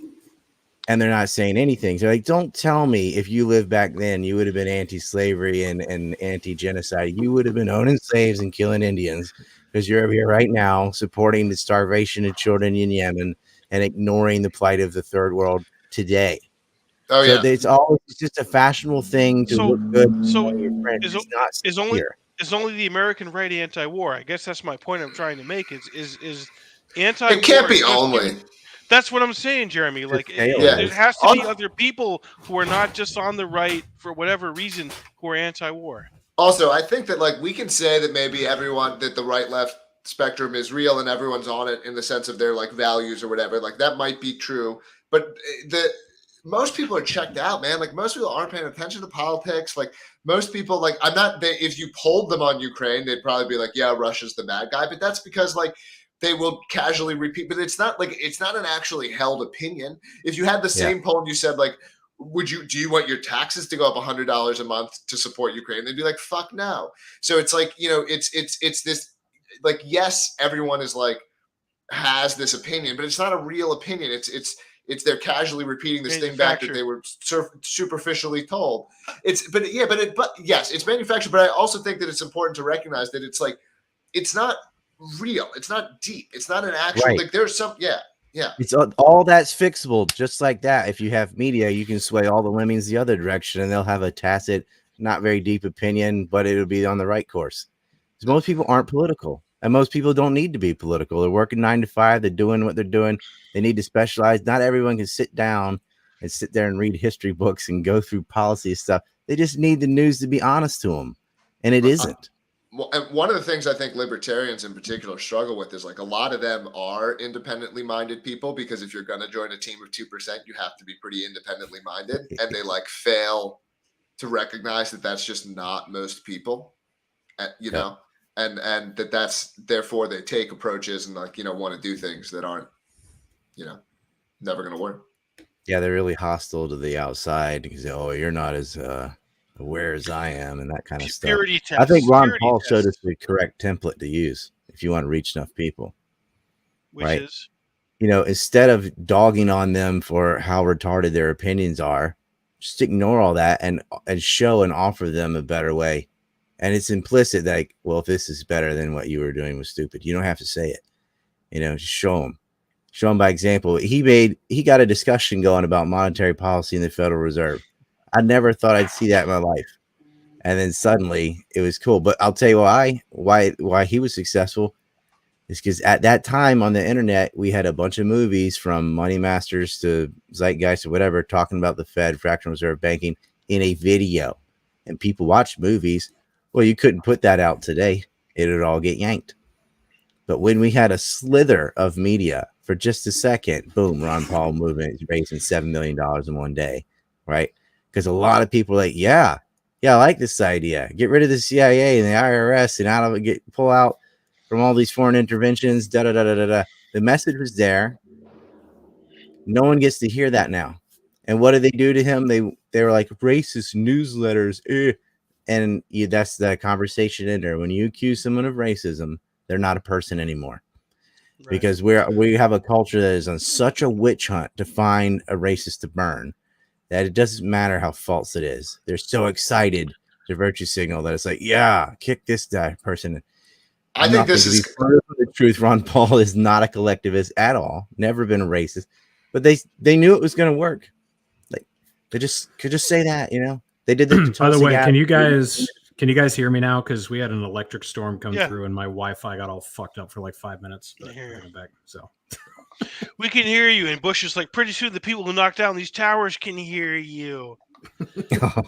And they're not saying anything. So like, don't tell me if you lived back then, you would have been anti-slavery and anti-genocide. You would have been owning slaves and killing Indians because you're over here right now supporting the starvation of children in Yemen and ignoring the plight of the third world today. Oh, yeah. So it's just a fashionable thing to look good. So is only the American right anti-war? I guess that's my point I'm trying to make. Is anti-war? It can't be only. That's what I'm saying, Jeremy. Like, there has to be other people who are not just on the right for whatever reason who are anti-war. Also, I think that we can say that maybe that the right-left spectrum is real and everyone's on it in the sense of their values or whatever. That might be true, but most people are checked out, man. Most people aren't paying attention to politics. Most people, if you polled them on Ukraine, they'd probably be like, yeah, Russia's the bad guy. But that's because they will casually repeat, but it's not an actually held opinion. If you had the same poll and you said like, do you want your taxes to go up $100 a month to support Ukraine? They'd be like, fuck no. So it's like, it's this, like, yes, everyone is like, has this opinion, but it's not a real opinion. It's they're casually repeating this thing back that they were superficially told. But yes, it's manufactured. But I also think that it's important to recognize that it's like, it's not real. It's not deep. It's not an actual, like there's some, yeah. It's all that's fixable, just like that. If you have media, you can sway all the lemmings the other direction, and they'll have a tacit, not very deep opinion, but it'll be on the right course. Because most people aren't political, and most people don't need to be political. They're working 9 to 5. They're doing what they're doing. They need to specialize. Not everyone can sit down and sit there and read history books and go through policy stuff. They just need the news to be honest to them, and it isn't. Well, and one of the things I think libertarians in particular struggle with is like a lot of them are independently minded people, because if you're going to join a team of 2%, you have to be pretty independently minded, and they like fail to recognize that that's just not most people, know, and that's therefore they take approaches and like, want to do things that aren't, never going to work. Yeah, they're really hostile to the outside because, you're not as aware as I am, and that kind of stuff. I think Ron Paul showed us the correct template to use if you want to reach enough people. Which is, instead of dogging on them for how retarded their opinions are, just ignore all that and show and offer them a better way. And it's implicit, like, well, if this is better, then what you were doing was stupid. You don't have to say it. Just show them by example. He got a discussion going about monetary policy in the Federal Reserve. I never thought I'd see that in my life. And then suddenly it was cool. But I'll tell you why he was successful is because at that time on the internet, we had a bunch of movies from Money Masters to Zeitgeist or whatever, talking about the Fed, fractional reserve banking in a video. And people watched movies. Well, you couldn't put that out today. It would all get yanked. But when we had a slither of media for just a second, boom, Ron Paul movement is raising $7 million in one day, right? Because a lot of people are like, yeah, I like this idea. Get rid of the CIA and the IRS and out of it, pull out from all these foreign interventions. The message was there. No one gets to hear that now. And what did they do to him? They were like racist newsletters. And that's the conversation in there. When you accuse someone of racism, they're not a person anymore. Right. Because we have a culture that is on such a witch hunt to find a racist to burn, that it doesn't matter how false it is. They're so excited to virtue signal that it's like, yeah, kick this person. I think this is the truth. Ron Paul is not a collectivist at all. Never been a racist, but they knew it was going to work. Like they could just say that, they did the. By the way, can you guys hear me now? Because we had an electric storm come through and my Wi-Fi got all fucked up for like 5 minutes. But back, so. We can hear you, and Bush is like, pretty soon the people who knock down these towers can hear you.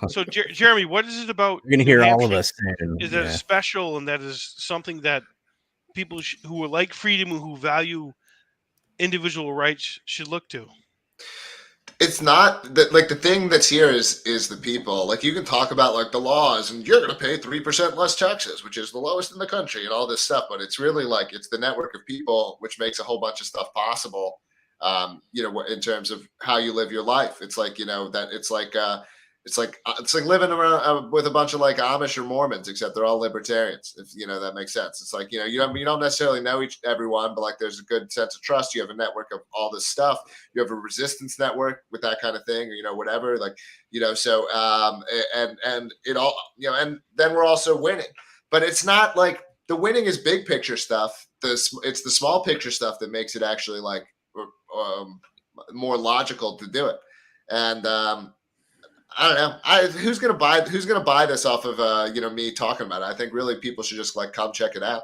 So, Jeremy, what is it about? You're going to hear all of us. Is that special, and that is something that people who like freedom and who value individual rights should look to? It's not that, like, the thing that's here is the people. Like, you can talk about like the laws and you're going to pay 3% less taxes, which is the lowest in the country, and all this stuff. But it's really like, it's the network of people, which makes a whole bunch of stuff possible. In terms of how you live your life, it's like, that it's like living around with a bunch of like Amish or Mormons, except they're all libertarians. If that makes sense. It's like, you don't necessarily know everyone, but like there's a good sense of trust. You have a network of all this stuff. You have a resistance network with that kind of thing, or whatever. Like, so and it all, and then we're also winning. But it's not like the winning is big picture stuff. It's the small picture stuff that makes it actually like more logical to do it. And I don't know. Who's gonna buy this off of me talking about it? I think really people should just like come check it out,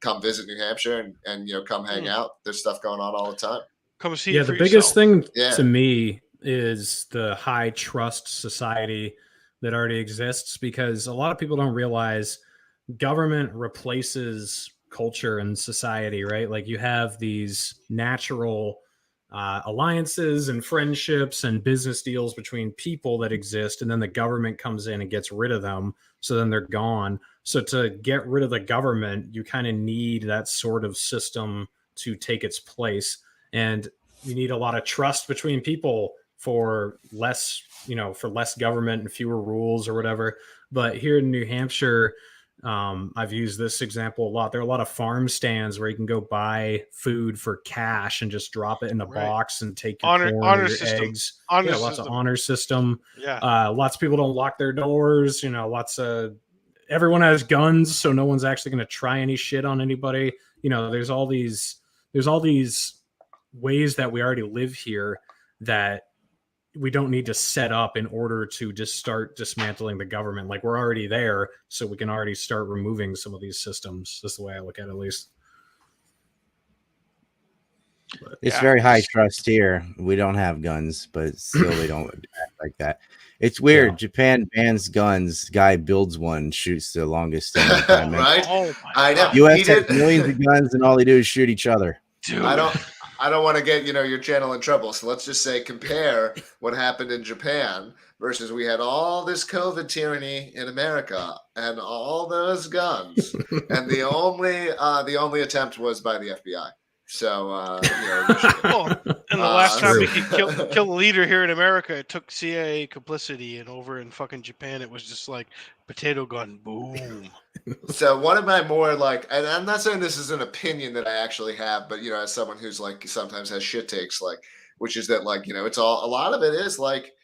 come visit New Hampshire, and come hang out. There's stuff going on all the time. Come see. Yeah, the biggest thing to me is the high trust society that already exists, because a lot of people don't realize government replaces culture and society, right? Like you have these natural alliances and friendships and business deals between people that exist, and then the government comes in and gets rid of them, so then they're gone. So to get rid of the government, you kind of need that sort of system to take its place. And you need a lot of trust between people for less, for less government and fewer rules or whatever. But here in New Hampshire, I've used this example a lot. There are a lot of farm stands where you can go buy food for cash and just drop it in a box and take your corn or your eggs. Lots of honor system. Lots of people don't lock their doors. Everyone has guns, so no one's actually going to try any shit on anybody. There's all these ways that we already live here that we don't need to set up in order to just start dismantling the government. Like, we're already there, so we can already start removing some of these systems. That's the way I look at it, at least. But, it's very high trust here. We don't have guns, but still they don't act like that. It's weird. Japan bans guns. Guy builds one, shoots the longest time. Right? I know. U.S. has millions of guns, and all they do is shoot each other. Dude. I don't want to get, your channel in trouble. So let's just say compare what happened in Japan versus we had all this COVID tyranny in America and all those guns. And the only attempt was by the FBI. So, and the last time we could kill a leader here in America, it took CIA complicity, and over in fucking Japan, it was just like potato gun, boom. So one of my more and I'm not saying this is an opinion that I actually have, but as someone who's sometimes has shit takes, which is that it's all, a lot of it is like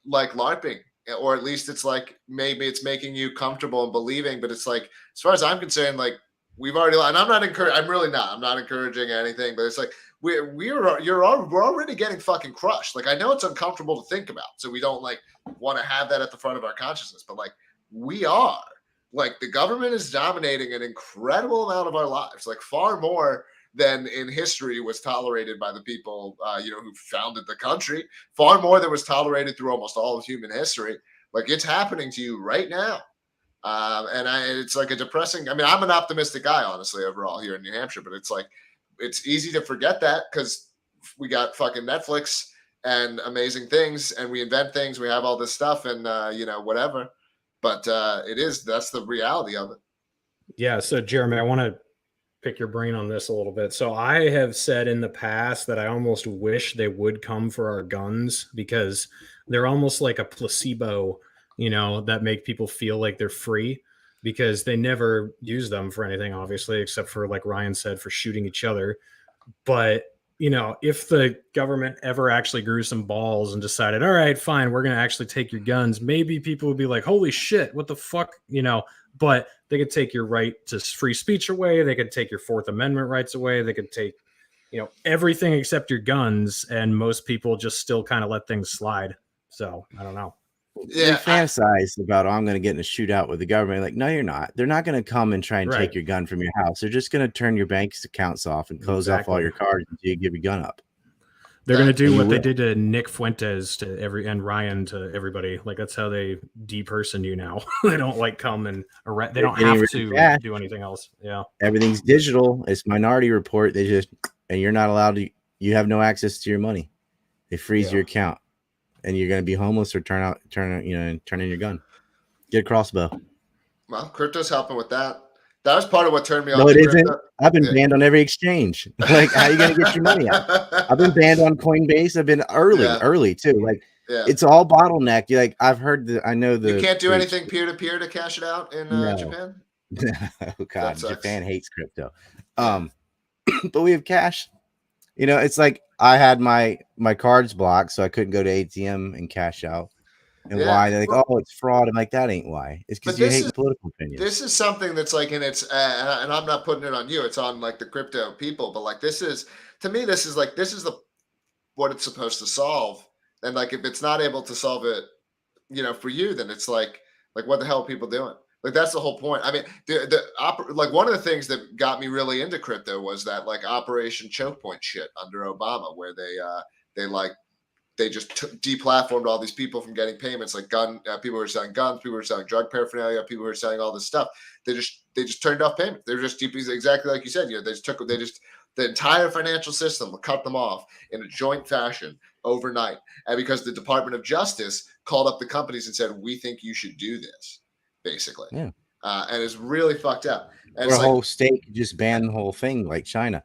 LARPing, or at least it's maybe it's making you comfortable and believing, but it's as far as I'm concerned, we've already, and I'm not encouraging anything, but it's we're already getting fucking crushed. I know it's uncomfortable to think about, so we don't want to have that at the front of our consciousness, but we are. The government is dominating an incredible amount of our lives, far more than in history was tolerated by the people, who founded the country, far more than was tolerated through almost all of human history. It's happening to you right now. It's a depressing, I'm an optimistic guy, honestly, overall here in New Hampshire, but it's easy to forget that because we got fucking Netflix and amazing things, and we invent things, we have all this stuff, and, whatever. But that's the reality of it. Yeah. So, Jeremy, I want to pick your brain on this a little bit. So I have said in the past that I almost wish they would come for our guns, because they're almost like a placebo, that make people feel like they're free, because they never use them for anything, obviously, except for, like Ryan said, for shooting each other. But if the government ever actually grew some balls and decided, all right, fine, we're going to actually take your guns, maybe people would be like, holy shit, what the fuck, but they could take your right to free speech away. They could take your Fourth Amendment rights away. They could take, everything except your guns. And most people just still kind of let things slide. So I don't know. They fantasize about, I'm going to get in a shootout with the government. No, you're not. They're not going to come and try and take your gun from your house. They're just going to turn your bank accounts off and close off all your cards until you give your gun up. They're going to do what they did to Nick Fuentes and Ryan to everybody. That's how they deperson you now. They don't come and arrest. They don't have to do anything else. Yeah. Everything's digital. It's Minority Report. And you're not allowed to, you have no access to your money. They freeze your account. And you're going to be homeless or turn in your gun. Get a crossbow. Well, crypto's helping with that. That was part of what turned me on. No, it isn't. I've been banned on every exchange. How are you going to get your money out? I've been banned on Coinbase. I've been early too. It's all bottleneck. I've heard that. I know you can't do anything peer-to-peer to cash it out in Japan. Oh God, Japan hates crypto. But we have cash. It's I had my cards blocked, so I couldn't go to ATM and cash out. And why? They're oh, it's fraud. I'm like, that ain't why. It's because you hate political opinions. This is something that's and it's, and I'm not putting it on you. It's on the crypto people. But this is, to me, this is what it's supposed to solve. And if it's not able to solve it, for you, then it's what the hell are people doing? That's the whole point. I mean, one of the things that got me really into crypto was that Operation Choke Point shit under Obama, where they just deplatformed all these people from getting payments, people who were selling guns, people who were selling drug paraphernalia, people who were selling all this stuff. They just turned off payments. They were just exactly like you said. The entire financial system cut them off in a joint fashion overnight, and because the Department of Justice called up the companies and said, we think you should do this. Basically, and it's really fucked up. And or a whole state could just ban the whole thing, like China.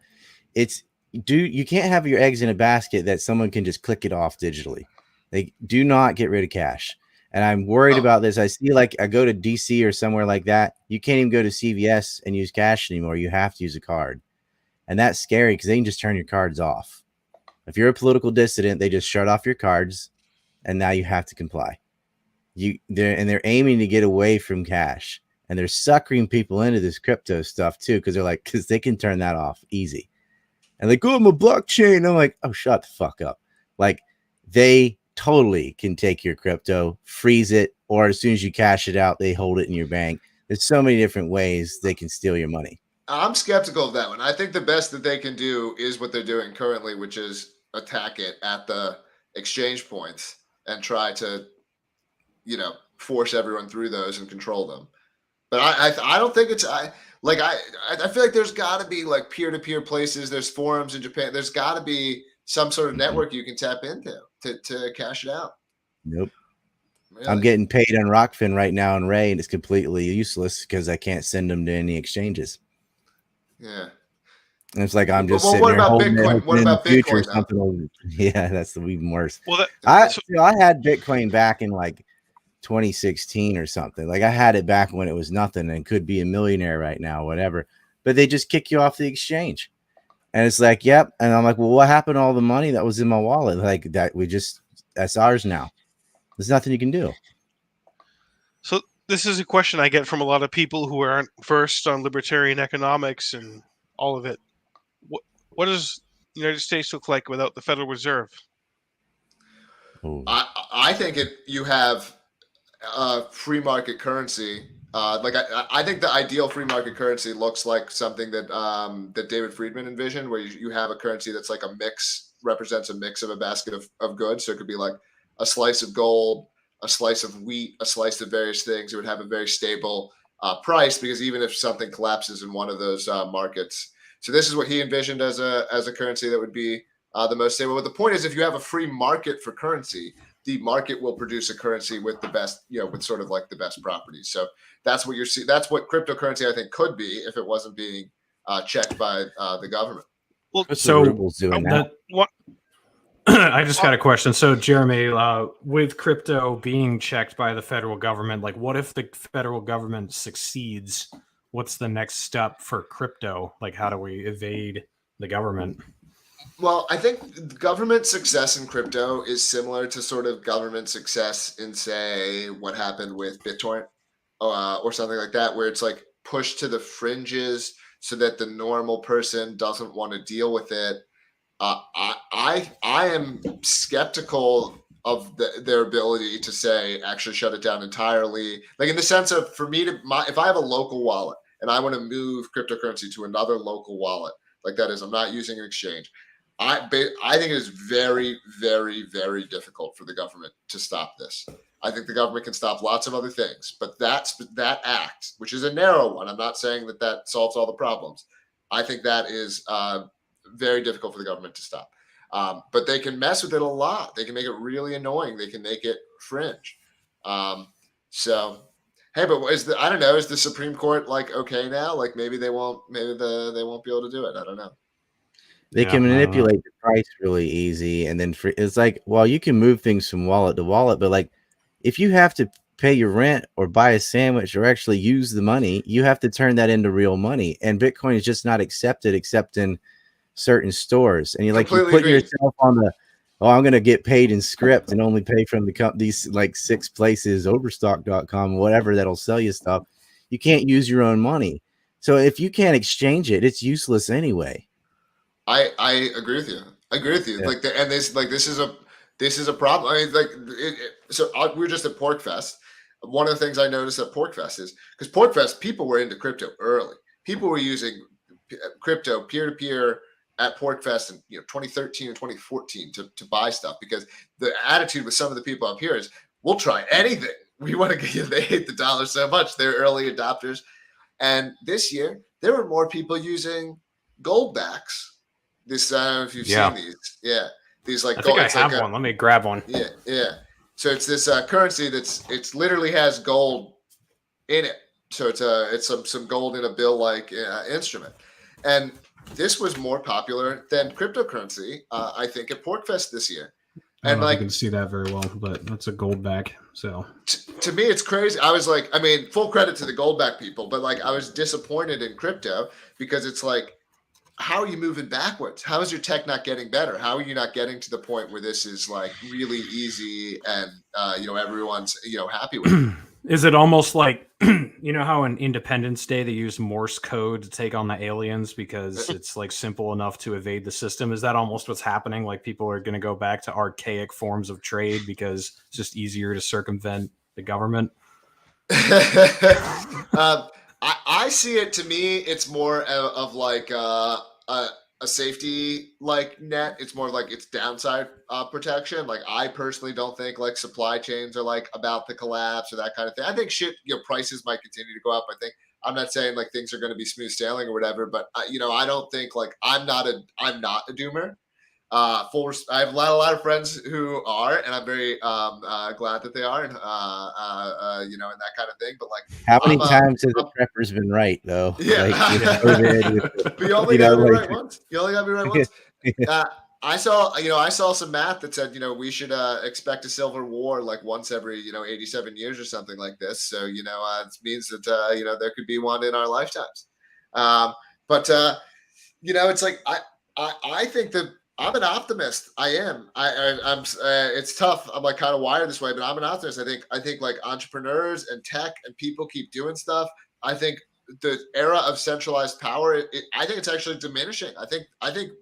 You can't have your eggs in a basket that someone can just click it off digitally. They do not get rid of cash. And I'm worried about this. I see, like, I go to DC or somewhere like that. You can't even go to CVS and use cash anymore. You have to use a card. And that's scary because they can just turn your cards off. If you're a political dissident, they just shut off your cards, and now you have to comply. They're aiming to get away from cash, and they're suckering people into this crypto stuff too, because they can turn that off easy. And like, oh, I'm a blockchain. And I'm like, oh, shut the fuck up. Like, they totally can take your crypto, freeze it, or as soon as you cash it out, they hold it in your bank. There's so many different ways they can steal your money. I'm skeptical of that one. I think the best that they can do is what they're doing currently, which is attack it at the exchange points and try to, force everyone through those and control them. But I don't think it's I feel like there's got to be like peer-to-peer places. There's forums in Japan. There's got to be some sort of network you can tap into to cash it out. Nope. Really? I'm getting paid on Rockfin right now in Ray, and it's completely useless because I can't send them to any exchanges. Yeah. And it's like I'm just sitting what about holding Bitcoin? it What in about the future Bitcoin, or something. Yeah, that's even worse. Well, I had Bitcoin back in like 2016 or something. Like I had it back when it was nothing and could be a millionaire right now, whatever. But they just kick you off the exchange. And it's like, yep. And I'm like, well, what happened to all the money that was in my wallet? Like that's ours now. There's nothing you can do. So this is a question I get from a lot of people who aren't versed on libertarian economics and all of it. What does the United States look like without the Federal Reserve? I think you have free market currency. I think the ideal free market currency looks like something that David Friedman envisioned, where you have a currency that's like represents a mix of a basket of goods. So it could be like a slice of gold, a slice of wheat, a slice of various things. It would have a very stable price, because even if something collapses in one of those markets. So this is what he envisioned as a currency that would be the most stable. But the point is, if you have a free market for currency, the market will produce a currency with the best, with sort of like the best properties. So that's what you're seeing. That's what cryptocurrency, I think, could be if it wasn't being checked by the government. Well, I just got a question. So, Jeremy, with crypto being checked by the federal government, like, what if the federal government succeeds? What's the next step for crypto? Like, how do we evade the government? Well, I think government success in crypto is similar to sort of government success in, say, what happened with BitTorrent or something like that, where it's like pushed to the fringes so that the normal person doesn't want to deal with it. I am skeptical of their ability to say actually shut it down entirely. Like, in the sense of, for me if I have a local wallet and I want to move cryptocurrency to another local wallet, like that is, I'm not using an exchange. I think it is very, very, very difficult for the government to stop this. I think the government can stop lots of other things, but that act, which is a narrow one, I'm not saying that solves all the problems. I think that is very difficult for the government to stop. But they can mess with it a lot. They can make it really annoying. They can make it fringe. So, hey, but I don't know, is the Supreme Court like okay now? Like maybe they won't be able to do it. I don't know. They can manipulate the price really easy, and then it's like, well, you can move things from wallet to wallet, but like if you have to pay your rent or buy a sandwich or actually use the money, you have to turn that into real money. And Bitcoin is just not accepted except in certain stores. And you put yourself on the, I'm going to get paid in script and only pay from these like 6 places, overstock.com, whatever, that'll sell you stuff. You can't use your own money. So if you can't exchange it, it's useless anyway. I agree with you. Yeah. This is a problem. I mean, we're just at PorcFest. One of the things I noticed at PorcFest is, because PorcFest, people were into crypto early. People were using crypto peer-to-peer at PorcFest in 2013 and 2014 to buy stuff, because the attitude with some of the people up here is, we'll try anything. We want to get you. They hate the dollar so much. They're early adopters. And this year, there were more people using gold backs. I don't know if you've seen these. Yeah. These like I think I have one. Let me grab one. Yeah. Yeah. So it's this currency it's literally has gold in it. So it's some gold in a bill like instrument. And this was more popular than cryptocurrency, I think, at PorkFest this year. I don't And know if like, you can see that very well, but that's a gold back. So to me, it's crazy. I was like, I mean, full credit to the goldback people, but like, I was disappointed in crypto because it's like, how are you moving backwards? How is your tech not getting better? How are you not getting to the point where this is like really easy and everyone's happy with it? Is it almost like how on Independence Day they use Morse code to take on the aliens because it's like simple enough to evade the system? Is that almost what's happening? Like people are going to go back to archaic forms of trade because it's just easier to circumvent the government? I see it, to me, it's more of like a safety like net. It's more like it's downside protection. Like I personally don't think like supply chains are like about to collapse or that kind of thing. I think prices might continue to go up. I'm not saying like things are going to be smooth sailing or whatever, but I don't think like I'm not a doomer. I have a lot of friends who are, and I'm very glad that they are, and and that kind of thing. But like, how many times has the prepper's been right though? Yeah, COVID, but you only got to be right once. You only got to be right once. I saw some math that said we should expect a civil war like once every 87 years or something like this. So it means that there could be one in our lifetimes. But it's like I think that. I'm an optimist. I am. I'm. It's tough. I'm like kind of wired this way, but I'm an optimist. I think like entrepreneurs and tech and people keep doing stuff. I think the era of centralized power. I think it's actually diminishing. I think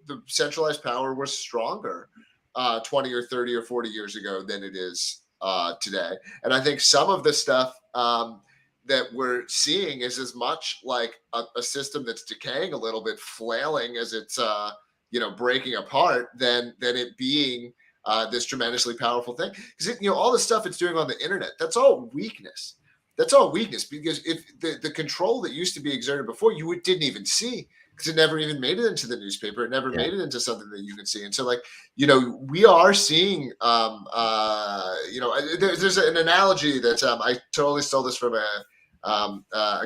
the centralized power was stronger 20 or 30 or 40 years ago than it is today. And I think some of the stuff that we're seeing is as much like a system that's decaying a little bit, flailing as it's breaking apart than it being this tremendously powerful thing. Because all the stuff it's doing on the internet, that's all weakness. That's all weakness, because if the control that used to be exerted before, you didn't even see, because it never even made it into the newspaper. It never made it into something that you can see. And so, like, we are seeing, there's an analogy that I totally stole this from a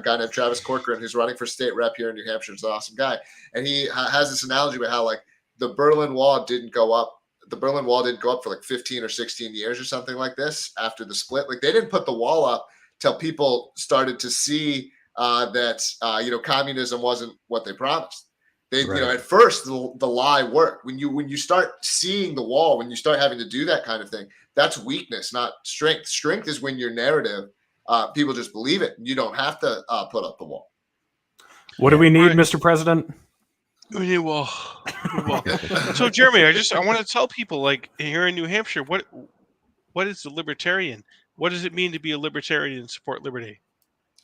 guy named Travis Corcoran, who's running for state rep here in New Hampshire. He's an awesome guy. And he has this analogy about how, like, the Berlin Wall didn't go up. The Berlin Wall didn't go up for like 15 or 16 years or something like this after the split. Like, they didn't put the wall up till people started to see that communism wasn't what they promised. They, at first the lie worked. When you start seeing the wall, when you start having to do that kind of thing, that's weakness, not strength. Strength is when your narrative, people just believe it. You don't have to put up the wall. What do we need, Mr. President? Well. So, Jeremy, I want to tell people, like, here in New Hampshire, what is the libertarian? What does it mean to be a libertarian and support liberty?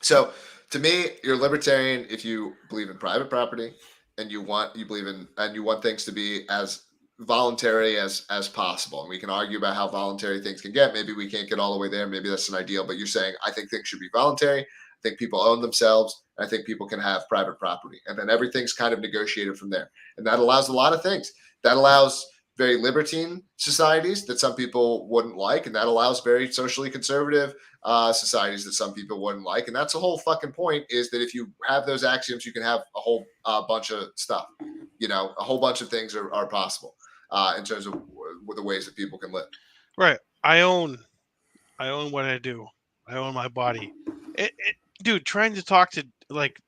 So, to me, you're a libertarian if you believe in private property and you want things to be as voluntary as possible. And we can argue about how voluntary things can get. Maybe we can't get all the way there. Maybe that's an ideal. But you're saying, I think things should be voluntary. I think people own themselves. I think people can have private property. And then everything's kind of negotiated from there. And that allows a lot of things. That allows very libertine societies that some people wouldn't like. And that allows very socially conservative societies that some people wouldn't like. And that's the whole fucking point, is that if you have those axioms, you can have a whole bunch of stuff. A whole bunch of things are possible in terms of the ways that people can live. Right. I own what I do. I own my body. Dude, trying to talk to, like,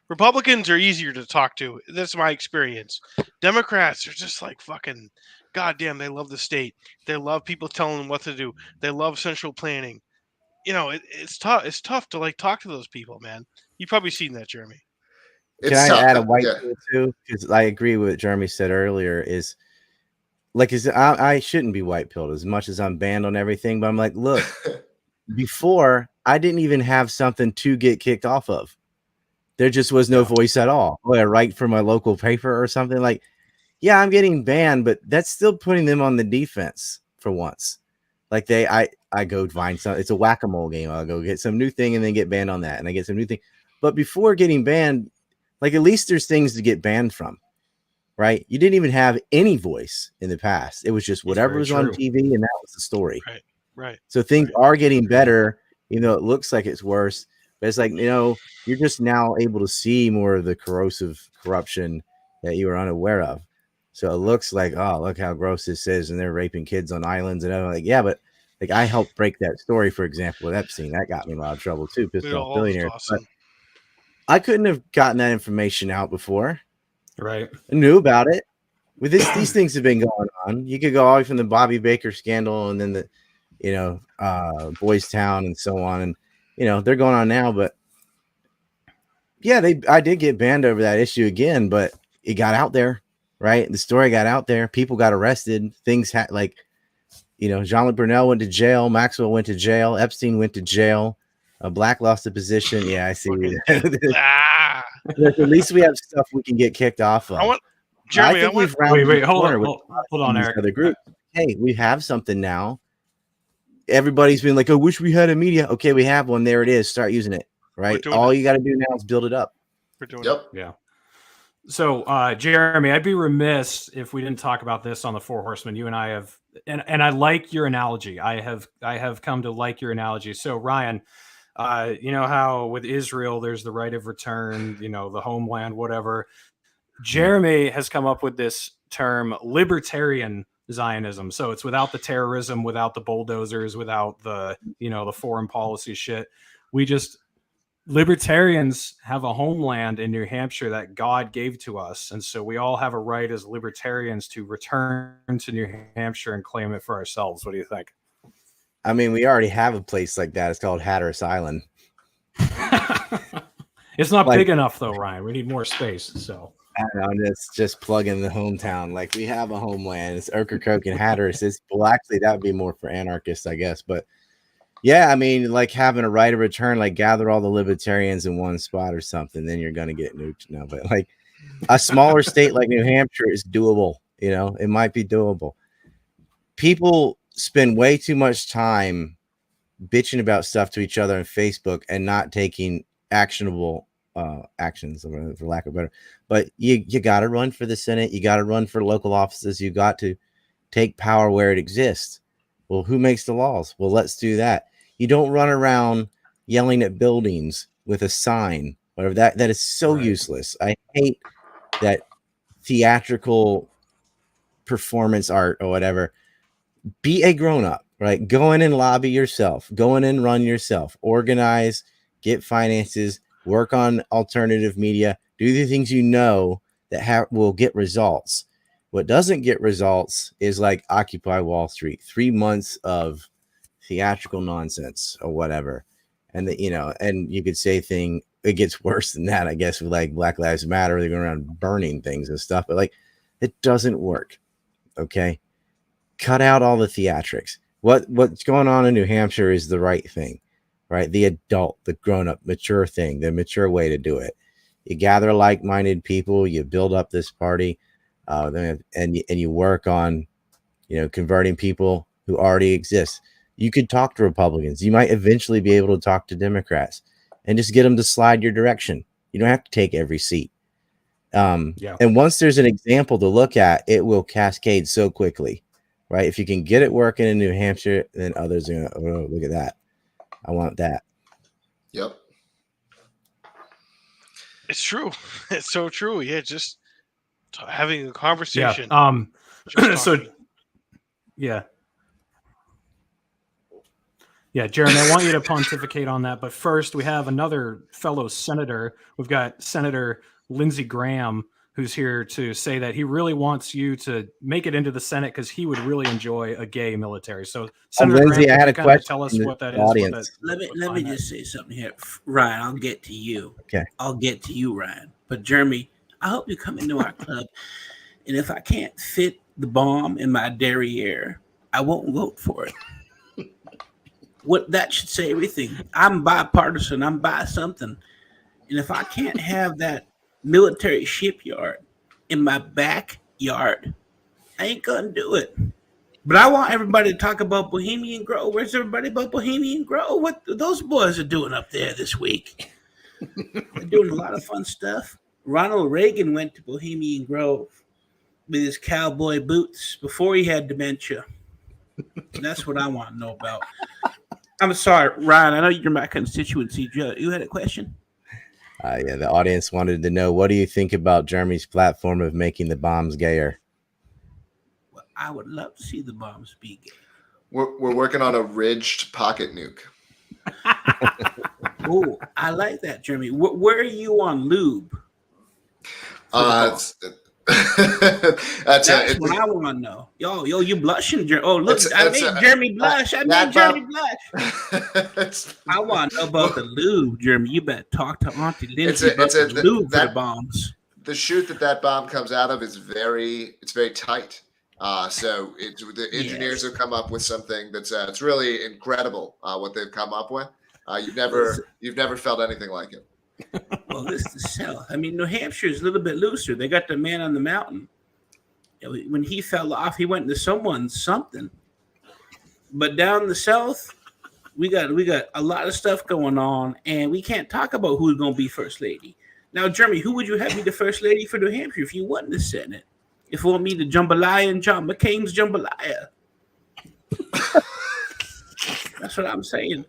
Republicans are easier to talk to. That's my experience. Democrats are just like fucking, goddamn, they love the state. They love people telling them what to do. They love central planning. It's tough. It's tough to, like, talk to those people, man. You've probably seen that, Jeremy. Can I add a white pill too? Because I agree with what Jeremy said earlier. Is like, I shouldn't be white pilled as much as I'm banned on everything. But I'm like, look, before I didn't even have something to get kicked off of. There just was no voice at all. I write for my local paper or something. Like, yeah, I'm getting banned, but that's still putting them on the defense for once. Like, I go find some. It's a whack-a-mole game. I'll go get some new thing and then get banned on that, and I get some new thing. But before getting banned, like, at least there's things to get banned from, right? You didn't even have any voice in the past. It was just whatever was on TV, and that was the story. Right. So things are getting better. It looks like it's worse, but it's like, you're just now able to see more of the corrosive corruption that you were unaware of. So it looks like, oh, look how gross this is, and they're raping kids on islands, and I'm like, yeah, but like I helped break that story, for example, with Epstein. That got me in a lot of trouble too, pissed off billionaires. But I couldn't have gotten that information out before. Right. I knew about it. With these things have been going on. You could go all the way from the Bobby Baker scandal and then the Boys Town and so on, and they're going on now. But yeah, I did get banned over that issue again, but it got out there, right? The story got out there. People got arrested. Things Jean-Luc Brunel went to jail. Maxwell went to jail. Epstein went to jail. Black lost a position. Yeah, I see. At least we have stuff we can get kicked off of. Jeremy, we've wait, hold on, Eric. Other group. Hey, we have something now. Everybody's been like, I wish we had a media. Okay, we have one. There it is. Start using it. Right. All you got to do now is build it up. We're doing it. Yeah. So, Jeremy, I'd be remiss if we didn't talk about this on the Four Horsemen. You and I have, and I like your analogy. I have come to like your analogy. So, Ryan, you know how with Israel, there's the right of return, the homeland, whatever. Jeremy has come up with this term, libertarian Zionism. So it's without the terrorism, without the bulldozers, without the, the foreign policy shit. Libertarians have a homeland in New Hampshire that God gave to us. And so we all have a right as libertarians to return to New Hampshire and claim it for ourselves. What do you think? I mean, we already have a place like that. It's called Hatteras Island. It's not big enough though, Ryan. We need more space. So it's just plug in the hometown. Like we have a homeland. It's Ocracoke and Hatteras. Actually, that would be more for anarchists, I guess. But yeah, I mean, like having a right of return, like gather all the libertarians in one spot or something, then you're going to get nuked. No, but like a smaller state like New Hampshire is doable. It might be doable. People spend way too much time bitching about stuff to each other on Facebook and not taking actionable actions, for lack of better. But you got to run for the Senate. You got to run for local offices. You got to take power where it exists. Well, who makes the laws? Well, let's do that. You don't run around yelling at buildings with a sign, whatever. That is so useless. I hate that theatrical performance art or whatever. Be a grown-up, right? Go in and lobby yourself. Go in and run yourself. Organize, get finances, work on alternative media. Do the things that will get results. What doesn't get results is like Occupy Wall Street, 3 months of theatrical nonsense or whatever. And and you could say it gets worse than that, I guess, with like Black Lives Matter. They're going around burning things and stuff, but like it doesn't work. Okay. Cut out all the theatrics. What's going on in New Hampshire is the right thing, right? The adult, the grown-up, mature thing, the mature way to do it. You gather like-minded people, you build up this party, and you work on, converting people who already exist. You could talk to Republicans. You might eventually be able to talk to Democrats and just get them to slide your direction. You don't have to take every seat. And once there's an example to look at, it will cascade so quickly, right? If you can get it working in New Hampshire, then others are going to, oh, look at that. I want that. Yep. It's true. It's so true. Yeah, just having a conversation. Yeah. Yeah, Jeremy, I want you to pontificate on that. But first, we have another fellow senator. We've got Senator Lindsey Graham, who's here to say that he really wants you to make it into the Senate because he would really enjoy a gay military. So, Senator Lindsey, Graham, I had a question. Tell us what that is. Let me just say something here, Ryan. I'll get to you. Okay. I'll get to you, Ryan. But Jeremy, I hope you come into our club. And if I can't fit the bomb in my derriere, I won't vote for it. What that should say everything. I'm bipartisan. I'm by something. And if I can't have that military shipyard in my backyard, I ain't gonna do it. But I want everybody to talk about Bohemian Grove. Where's everybody about Bohemian Grove? What those boys are doing up there this week? They're doing a lot of fun stuff. Ronald Reagan went to Bohemian Grove with his cowboy boots before he had dementia. And that's what I want to know about. I'm sorry, Ryan. I know you're my constituency judge. You had a question? Yeah, the audience wanted to know, what do you think about Jeremy's platform of making the bombs gayer? Well, I would love to see the bombs be gay. We're working on a ridged pocket nuke. Oh, I like that, Jeremy. Where are you on lube? That's what I want to know. Yo, you blushing, Jeremy? Oh, look, I made Jeremy blush. I made Jeremy blush. I want to know about the lube, Jeremy. You better talk to Auntie Lindsay about the lube for the bombs. The chute that bomb comes out of is very tight. So the engineers have come up with something that's it's really incredible what they've come up with. You've never felt anything like it. Well, this is the South. I mean, New Hampshire is a little bit looser. They got the man on the mountain. When he fell off, he went into something. But down the South, we got a lot of stuff going on, and we can't talk about who's going to be first lady. Now, Jeremy, who would you have be the first lady for New Hampshire if you wasn't the Senate? If it want me the jambalaya and John McCain's jambalaya. That's what I'm saying.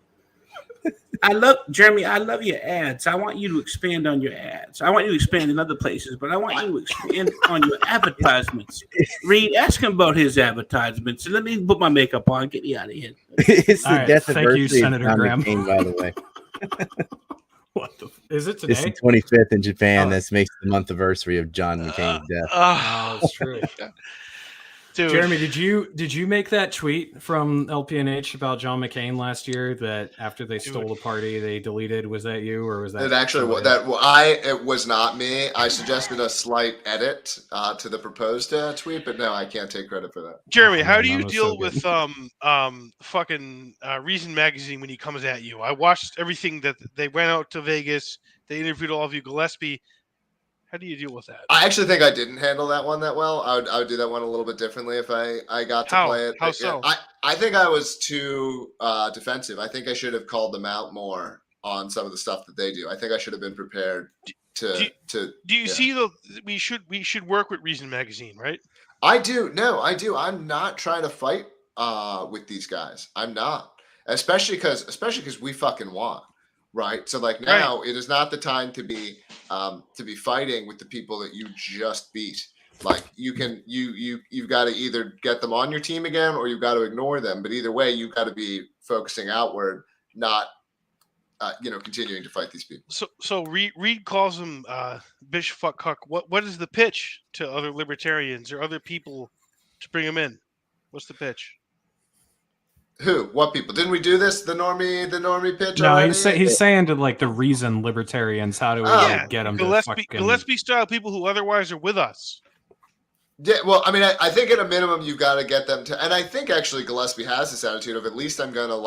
Jeremy, I love your ads. I want you to expand on your ads. I want you to expand in other places, but I want you to expand on your advertisements. Reed, ask him about his advertisements. Let me put my makeup on. Get me out of here. It's the death Thank you, Senator Graham. McCain, by the way. Is it today? It's the 25th in Japan. This makes the month anniversary of John McCain's death. Oh, that's true. Dude. Jeremy, did you make that tweet from LPNH about John McCain last year that after they stole the party they deleted? Was that you, or was that? It actually it was not me. I suggested a slight edit to the proposed tweet, but no, I can't take credit for that. Jeremy, how do you deal with fucking Reason Magazine when he comes at you? I watched everything that they went out to Vegas. They interviewed all of you, Gillespie. How do you deal with that? I actually think I didn't handle that one that well. I would do that one a little bit differently if I got to play it. How so? I think I was too defensive. I think I should have called them out more on some of the stuff that they do. I think I should have been prepared to. Do you see we should work with Reason Magazine, right? I do. No, I do. I'm not trying to fight with these guys. I'm not, especially because we fucking won. Right. So like now it is not the time to be fighting with the people that you just beat. Like you've got to either get them on your team again or you've got to ignore them. But either way, you've got to be focusing outward, not continuing to fight these people. So Reed calls them bish fuck cuck. What is the pitch to other libertarians or other people to bring them in? What's the pitch? Who? What people? Didn't we do this? The normie pitch? No, he's saying to like the Reason libertarians. How do we get them to fucking Gillespie style people who otherwise are with us? Yeah, well, I mean, I think at a minimum you've got to get them to, and I think actually Gillespie has this attitude of at least I'm gonna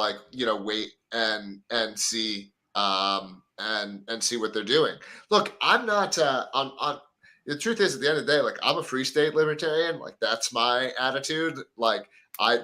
wait and see and see what they're doing. Look, I'm not on. The truth is, at the end of the day, like I'm a free state libertarian. Like that's my attitude. Like.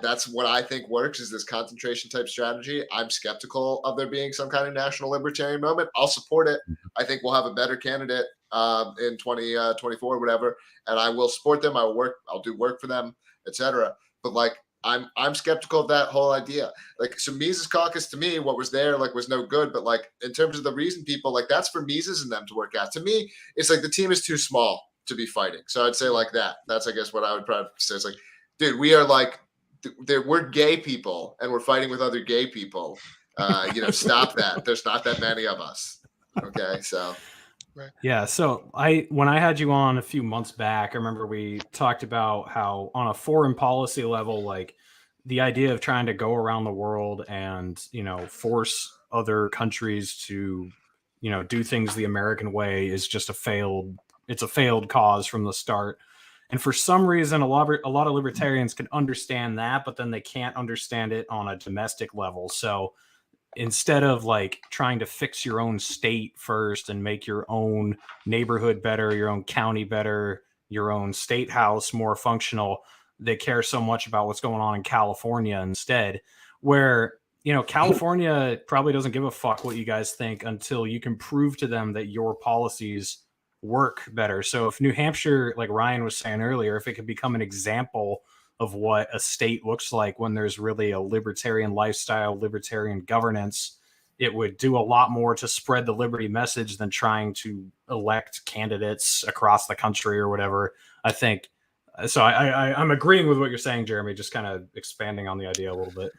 That's what I think works is this concentration type strategy. I'm skeptical of there being some kind of national libertarian moment. I'll support it. I think we'll have a better candidate in 2024 or whatever, and I will support them. I'll do work for them, etc. But like I'm skeptical of that whole idea. Like so Mises caucus to me, what was there like was no good. But like in terms of the Reason people, like that's for Mises and them to work out. To me, it's like the team is too small to be fighting. So I'd say like that. That's I guess what I would probably say. It's like, dude, we are like. We're gay people and we're fighting with other gay people. Stop that. There's not that many of us. Okay, so yeah. So when I had you on a few months back, I remember we talked about how on a foreign policy level, like the idea of trying to go around the world and force other countries to do things the American way is just a failed cause from the start. And for some reason, a lot of libertarians can understand that, but then they can't understand it on a domestic level. So instead of like trying to fix your own state first and make your own neighborhood better, your own county better, your own state house more functional, they care so much about what's going on in California instead, where California probably doesn't give a fuck what you guys think until you can prove to them that your policies work better. So if New Hampshire, like Ryan was saying earlier, if it could become an example of what a state looks like when there's really a libertarian lifestyle, libertarian governance, it would do a lot more to spread the liberty message than trying to elect candidates across the country or whatever. I think so. I'm agreeing with what you're saying, Jeremy, just kind of expanding on the idea a little bit.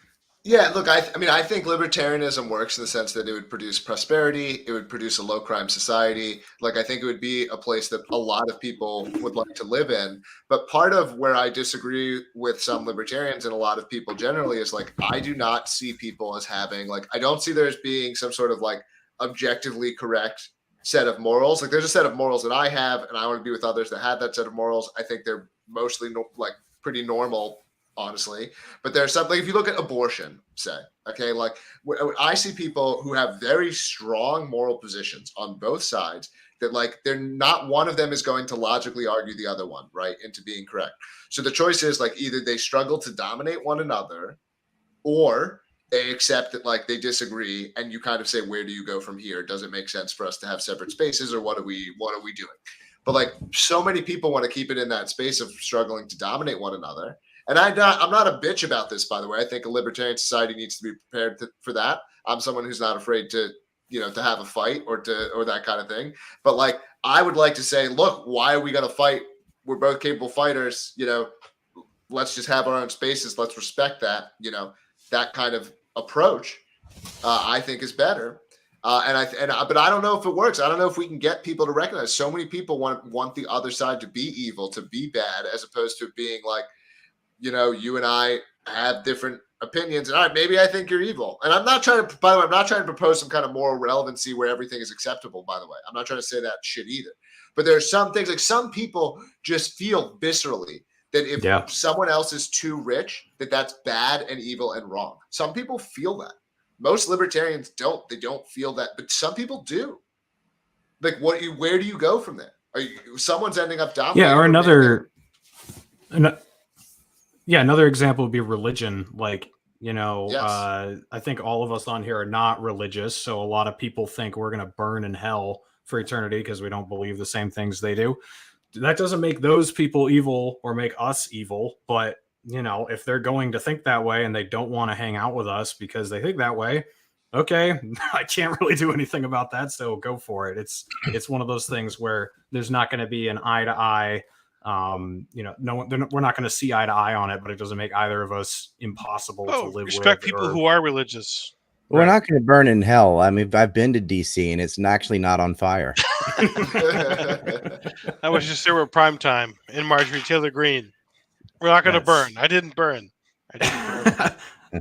Yeah, look, I mean, I think libertarianism works in the sense that it would produce prosperity. It would produce a low crime society. Like, I think it would be a place that a lot of people would like to live in. But part of where I disagree with some libertarians and a lot of people generally is like, I do not see people as having, like, I don't see there as being some sort of like objectively correct set of morals. Like, there's a set of morals that I have, and I want to be with others that have that set of morals. I think they're mostly like pretty normal, honestly. But there's something, if you look at abortion, say, okay, like I see people who have very strong moral positions on both sides that, like, they're not, one of them is going to logically argue the other one, right, into being correct. So the choice is, like, either they struggle to dominate one another, or they accept that, like, they disagree, and you kind of say, where do you go from here? Does it make sense for us to have separate spaces, or what are we doing? But, like, so many people want to keep it in that space of struggling to dominate one another. And I'm not a bitch about this, by the way. I think a libertarian society needs to be prepared for that. I'm someone who's not afraid to, to have a fight or that kind of thing. But, like, I would like to say, look, why are we going to fight? We're both capable fighters. Let's just have our own spaces. Let's respect that. That kind of approach, I think, is better. But I don't know if it works. I don't know if we can get people to recognize. So many people want the other side to be evil, to be bad, as opposed to being like, you and I have different opinions, and all right, maybe I think you're evil. And I'm not trying to, by the way, I'm not trying to propose some kind of moral relevancy where everything is acceptable, by the way. I'm not trying to say that shit either. But there are some things, like, some people just feel viscerally that if someone else is too rich, that's bad and evil and wrong. Some people feel that. Most libertarians don't. They don't feel that, but some people do. Like, where do you go from there? Someone's ending up dominating. Yeah, or another example would be religion. Like, I think all of us on here are not religious, so a lot of people think we're going to burn in hell for eternity because we don't believe the same things they do. That doesn't make those people evil or make us evil, but if they're going to think that way and they don't want to hang out with us because they think that way, okay, I can't really do anything about that, so go for it. It's one of those things where there's not going to be an eye to eye. We're not going to see eye to eye on it, but it doesn't make either of us impossible to live with. Respect people who are religious. We're not going to burn in hell. I mean, I've been to DC and it's actually not on fire. I was just there with Prime Time in Marjorie Taylor Greene. We're not going to burn. I didn't burn.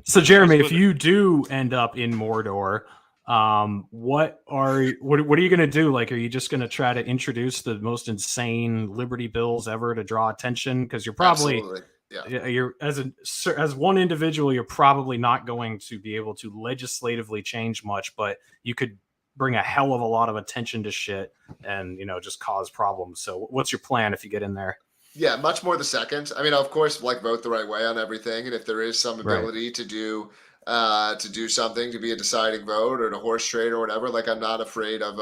So, Jeremy, if you do end up in Mordor, what are you going to do? Like, are you just going to try to introduce the most insane liberty bills ever to draw attention? Because you're probably, you're as one individual, you're probably not going to be able to legislatively change much, but you could bring a hell of a lot of attention to shit and just cause problems. So, what's your plan if you get in there? Yeah, much more the second. I mean, of course, like, vote the right way on everything, and if there is some ability to do something, to be a deciding vote or to horse trade or whatever, like, I'm not afraid of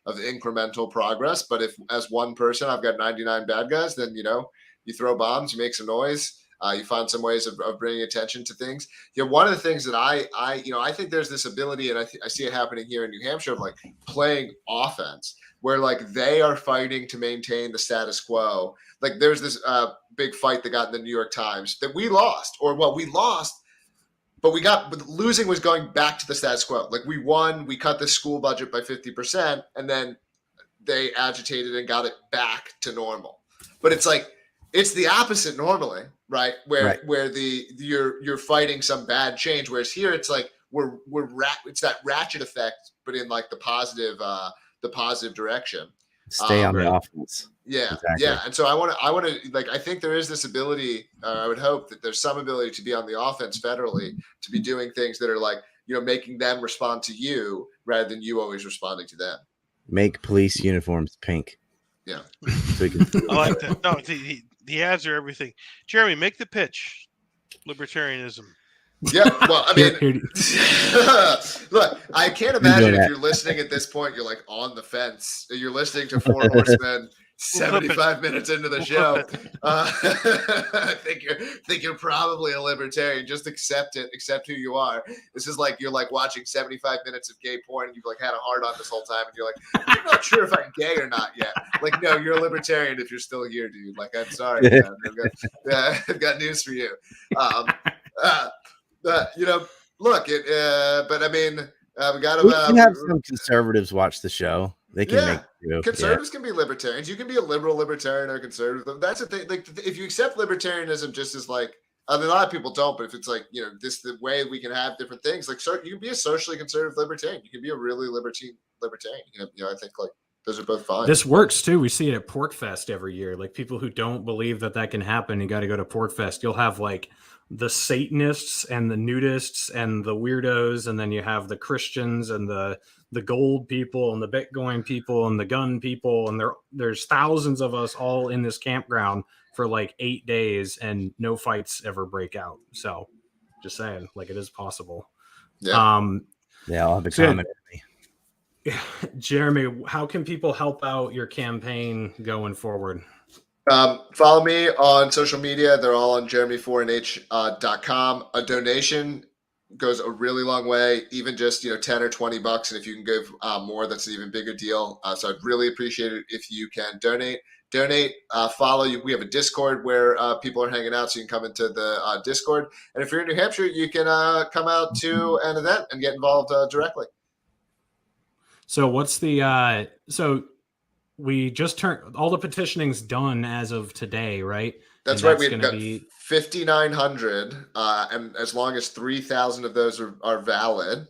incremental progress. But if, as one person, I've got 99 bad guys, then you throw bombs, you make some noise, you find some ways of bringing attention to things. One of the things that I think there's this ability, and I see it happening here in New Hampshire, of, like, playing offense, where, like, they are fighting to maintain the status quo. Like, there's this big fight that got in the New York Times that we lost, we lost, but losing was going back to the status quo. Like, we won, we cut the school budget by 50%, and then they agitated and got it back to normal. But it's like, it's the opposite normally, right? Where you're fighting some bad change, whereas here it's like it's that ratchet effect, but in, like, the positive direction. Stay on the offense. Yeah, exactly. Yeah. And so I want to, like, I think there is this ability, I would hope that there's some ability to be on the offense federally, to be doing things that are, like, making them respond to you rather than you always responding to them. Make police uniforms pink. Yeah. So I like that. No, the ads are everything. Jeremy, make the pitch. Libertarianism. Yeah, well, I mean, look, I can't imagine if you're listening at this point, you're, like, on the fence. You're listening to Four Horsemen. 75 minutes into the show. I think you're probably a libertarian. Just accept it. Accept who you are. This is like you're like watching 75 minutes of gay porn and you've like had a hard on this whole time and you're like, I'm not sure if I'm gay or not yet. Like, no, you're a libertarian if you're still here, dude. Like, I'm sorry, man. I've got news for you. You know, look, but I mean, we got to. We can have some conservatives watch the show. They can make it conservatives can be libertarians. You can be a liberal libertarian or conservative. That's the thing. Like, if you accept libertarianism just as like, I mean, a lot of people don't, but if it's like, you know, this the way we can have different things. Like, you can be a socially conservative libertarian. You can be a really libertarian. You know, I think like those are both fine. This works too. We see it at Porkfest every year. Like people who don't believe that can happen, you got to go to Porkfest. You'll have like the Satanists and the nudists and the weirdos, and then you have the Christians and the gold people and the Bitcoin people and the gun people, and there's thousands of us all in this campground for like 8 days, and no fights ever break out. So, just saying, like it is possible. Yeah. I'll have a comment. Jeremy, how can people help out your campaign going forward? Follow me on social media. They're all on jeremy4nh.com. A donation goes a really long way, even just, you know, 10 or 20 bucks. And if you can give more, that's an even bigger deal. So I'd really appreciate it if you can donate, follow you. We have a Discord where people are hanging out, so you can come into the Discord. And if you're in New Hampshire, you can come out to an event and get involved directly. So what's the, so we just turned all the petitioning's done as of today, right? That's right. We've got 5,900, and as long as 3,000 of those are valid,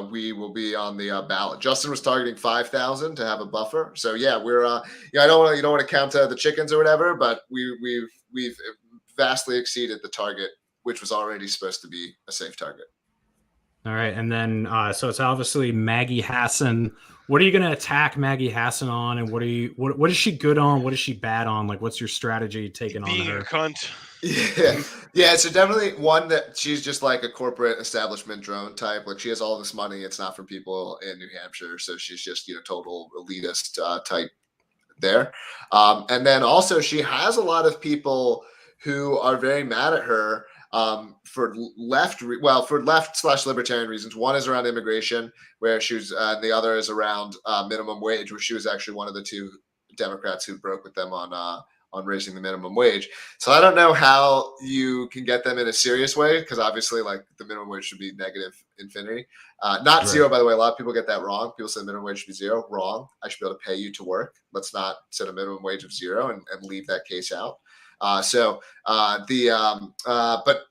we will be on the ballot. Justin was targeting 5,000 to have a buffer. So yeah, we're you don't want to count the chickens or whatever, but we've vastly exceeded the target, which was already supposed to be a safe target. All right, and then so it's obviously Maggie Hassan. What are you going to attack Maggie Hassan on, and what is she good on? What is she bad on? Like, what's your strategy taking on her? Being a cunt. Yeah. So definitely one that she's just like a corporate establishment drone type. Like she has all this money. It's not from people in New Hampshire, so she's just total elitist type there. And then also she has a lot of people who are very mad at her. For left/libertarian reasons. One is around immigration, where she was, the other is around minimum wage, where she was actually one of the two Democrats who broke with them on raising the minimum wage. So I don't know how you can get them in a serious way, because obviously, like, the minimum wage should be negative infinity, not zero. By the way, a lot of people get that wrong. People say minimum wage should be zero. Wrong. I should be able to pay you to work. Let's not set a minimum wage of zero and leave that case out. But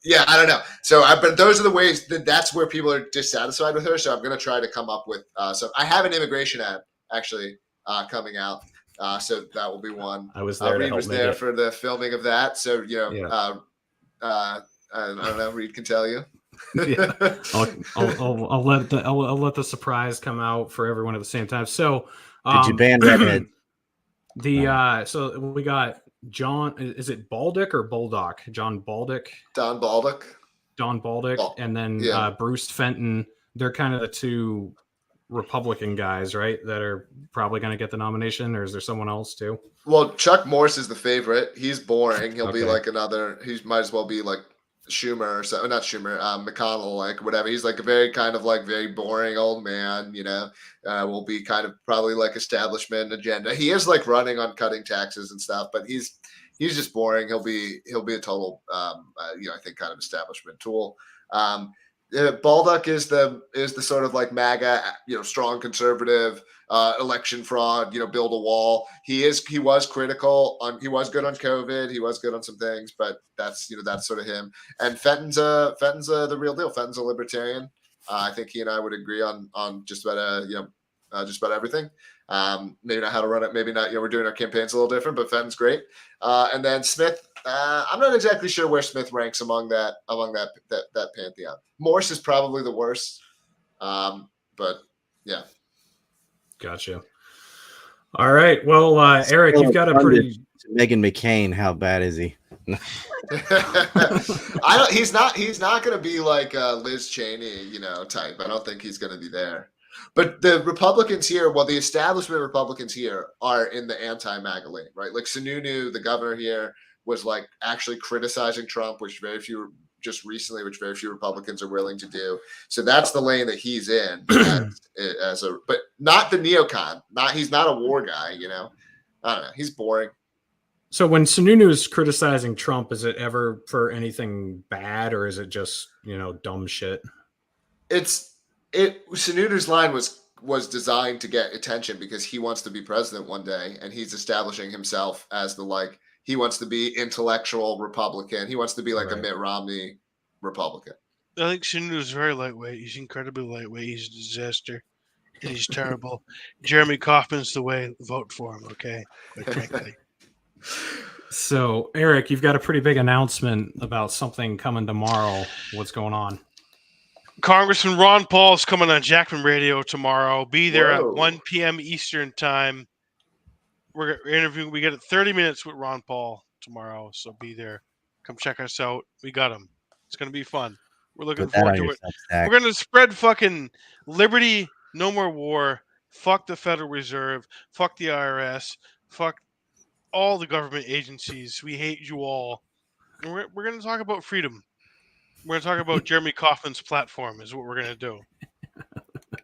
yeah, I don't know. But those are the ways that's where people are dissatisfied with her. So I'm going to try to come up with, so I have an immigration ad actually, coming out. So that will be one. I was there. Reed was there for the filming of that. So, I don't know, Reed can tell you. Yeah. I'll let the surprise come out for everyone at the same time. So, did you ban redhead? So we got John, is it Baldock or Baldock? John Baldock. Don Baldock. And then Bruce Fenton. They're kind of the two Republican guys, right? That are probably going to get the nomination, or is there someone else too? Well, Chuck Morse is the favorite. He's boring. He'll be like another. He might as well be like Schumer or so. Not Schumer. McConnell, like whatever. He's like a very kind of like very boring old man. Will be kind of probably like establishment agenda. He is like running on cutting taxes and stuff, but he's just boring. He'll be a total I think kind of establishment tool. Baldock is the sort of like MAGA, strong conservative, election fraud, build a wall. He was critical on, he was good on COVID. He was good on some things, but that's sort of him. And Fenton's the real deal. Fenton's a libertarian. I think he and I would agree on just about just about everything. Maybe not how to run it. Maybe not. We're doing our campaigns a little different, but Fenton's great. And then Smith. I'm not exactly sure where Smith ranks among that pantheon. Morse is probably the worst. But yeah. Gotcha. All right. Well, Eric, you've got a pretty Meghan McCain. How bad is he? He's not going to be like Liz Cheney, type. I don't think he's going to be there. But the Republicans here, well, the establishment Republicans here are in the anti-MAGA lane, right? Like Sununu, the governor here, was like actually criticizing Trump, which very few Republicans are willing to do. So that's the lane that he's in but not the neocon. He's not a war guy, you know. I don't know. He's boring. So when Sununu is criticizing Trump, is it ever for anything bad, or is it just, you know, dumb shit? Sununu's line was designed to get attention because he wants to be president one day, and he's establishing himself as he wants to be intellectual Republican. He wants to be like a Mitt Romney Republican. I think Sununu's very lightweight. He's incredibly lightweight. He's a disaster. He's terrible. Jeremy Kauffman's the way. Vote for him, okay? Quite frankly. So, Eric, you've got a pretty big announcement about something coming tomorrow. What's going on? Congressman Ron Paul's coming on Jackman Radio tomorrow. Be there at 1 p.m. Eastern time. We're interviewing. We get 30 minutes with Ron Paul tomorrow, so be there. Come check us out. We got him. It's going to be fun. We're looking forward to it. We're going to spread fucking liberty, no more war, fuck the Federal Reserve, fuck the IRS, fuck all the government agencies. We hate you all. And we're going to talk about freedom. We're going to talk about Jeremy Kauffman's platform is what we're going to do.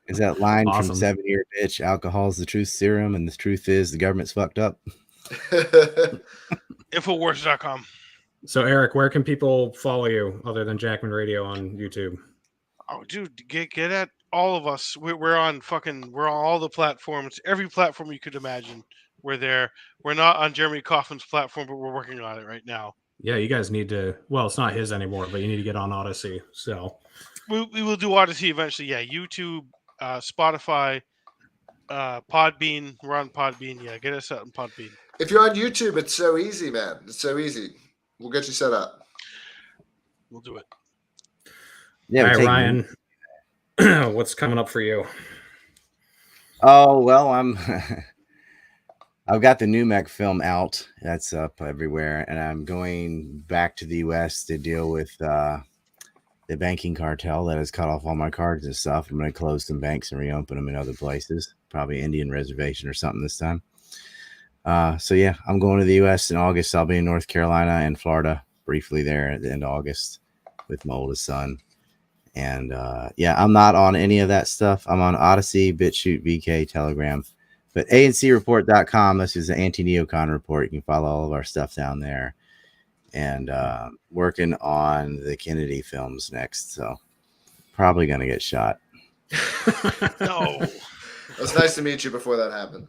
Is that line from 7-Year Bitch, alcohol's the truth serum, and the truth is the government's fucked up? Infowars.com. So, Eric, where can people follow you other than Jackman Radio on YouTube? Oh, dude, get at all of us. We're on all the platforms. Every platform you could imagine. We're there. We're not on Jeremy Kauffman's platform, but we're working on it right now. Yeah, you guys need to. Well, it's not his anymore, but you need to get on Odysee. So we will do Odysee eventually. Yeah, YouTube, Spotify, Podbean. We're on Podbean. Yeah, get us out on Podbean. If you're on YouTube, it's so easy, man. It's so easy. We'll get you set up. We'll do it. Yeah, all right, Ryan. What's coming up for you? Oh well, I've got the new mech film out. That's up everywhere, and I'm going back to the U.S. to deal with the banking cartel that has cut off all my cards and stuff. I'm going to close some banks and reopen them in other places, probably Indian reservation or something this time. So yeah, I'm going to the U.S. in August. I'll be in North Carolina and Florida briefly there at the end of August with my oldest son. And yeah, I'm not on any of that stuff. I'm on Odysee, Bitchute, VK, Telegram. But ancreport.com, this is the anti-neocon report. You can follow all of our stuff down there. And working on the Kennedy films next. So probably going to get shot. No. It was nice to meet you before that happened.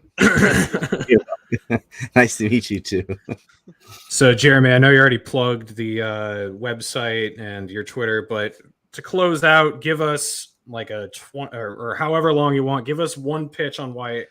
Nice to meet you too. So, Jeremy, I know you already plugged the website and your Twitter, but to close out, give us like a 20 or however long you want. Give us one pitch on why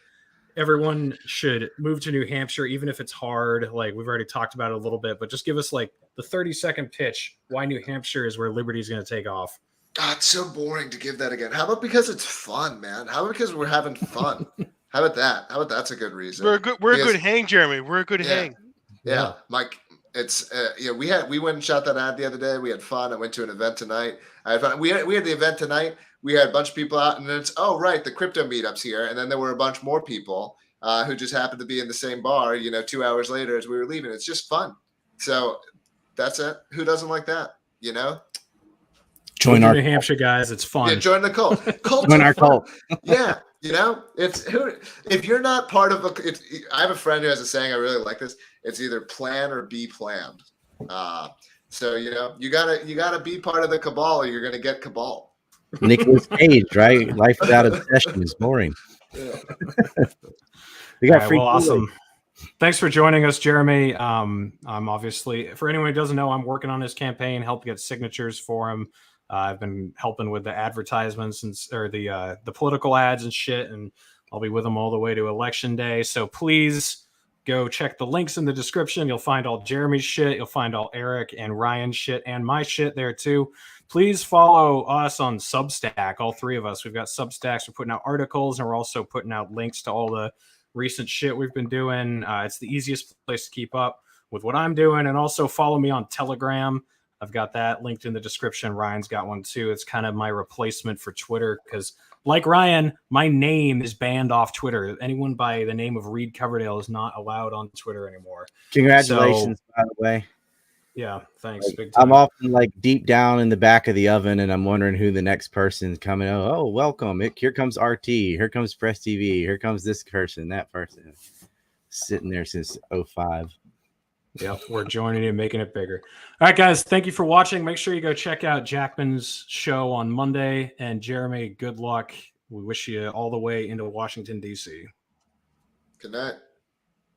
everyone should move to New Hampshire, even if it's hard. Like we've already talked about it a little bit, but just give us like the 30-second pitch why New Hampshire is where liberty is going to take off. God, it's so boring to give that again. How about because it's fun, man? How about because we're having fun? How about that? How about that's a good reason? We're a good hang, Jeremy. We're a good hang. Yeah, Mike. It's we went and shot that ad the other day. We had fun. I went to an event tonight. I had fun. We had the event tonight. We had a bunch of people out, and then it's the crypto meetups here, and then there were a bunch more people who just happened to be in the same bar. 2 hours later as we were leaving. It's just fun. So that's it. Who doesn't like that? Join our New Hampshire guys. It's fun. Yeah, join the cult. Join our cult. Yeah, if you're not part of I have a friend who has a saying. I really like this. It's either plan or be planned. So you gotta be part of the cabal, or you're gonna get cabal. Nicolas Cage, right? Life without obsession is boring. Yeah. We got free. Awesome. Thanks for joining us, Jeremy. I'm obviously, for anyone who doesn't know, I'm working on his campaign, help get signatures for him. I've been helping with the advertisements or the political ads and shit, and I'll be with him all the way to Election Day. So please go check the links in the description. You'll find all Jeremy's shit. You'll find all Eric and Ryan's shit and my shit there too. Please follow us on Substack, all three of us. We've got Substacks. We're putting out articles, and we're also putting out links to all the recent shit we've been doing. It's the easiest place to keep up with what I'm doing. And also follow me on Telegram. I've got that linked in the description. Ryan's got one too. It's kind of my replacement for Twitter because, like Ryan, my name is banned off Twitter. Anyone by the name of Reed Coverdale is not allowed on Twitter anymore. Congratulations, by the way. Yeah, thanks. Like, big time. I'm often like deep down in the back of the oven, and I'm wondering who the next person's coming. Oh, welcome! Here comes RT. Here comes Press TV. Here comes this person, that person. Sitting there since 05. Yep, we're joining you, making it bigger. All right, guys, thank you for watching. Make sure you go check out Jackman's show on Monday. And Jeremy, good luck. We wish you all the way into Washington, D.C. Good night.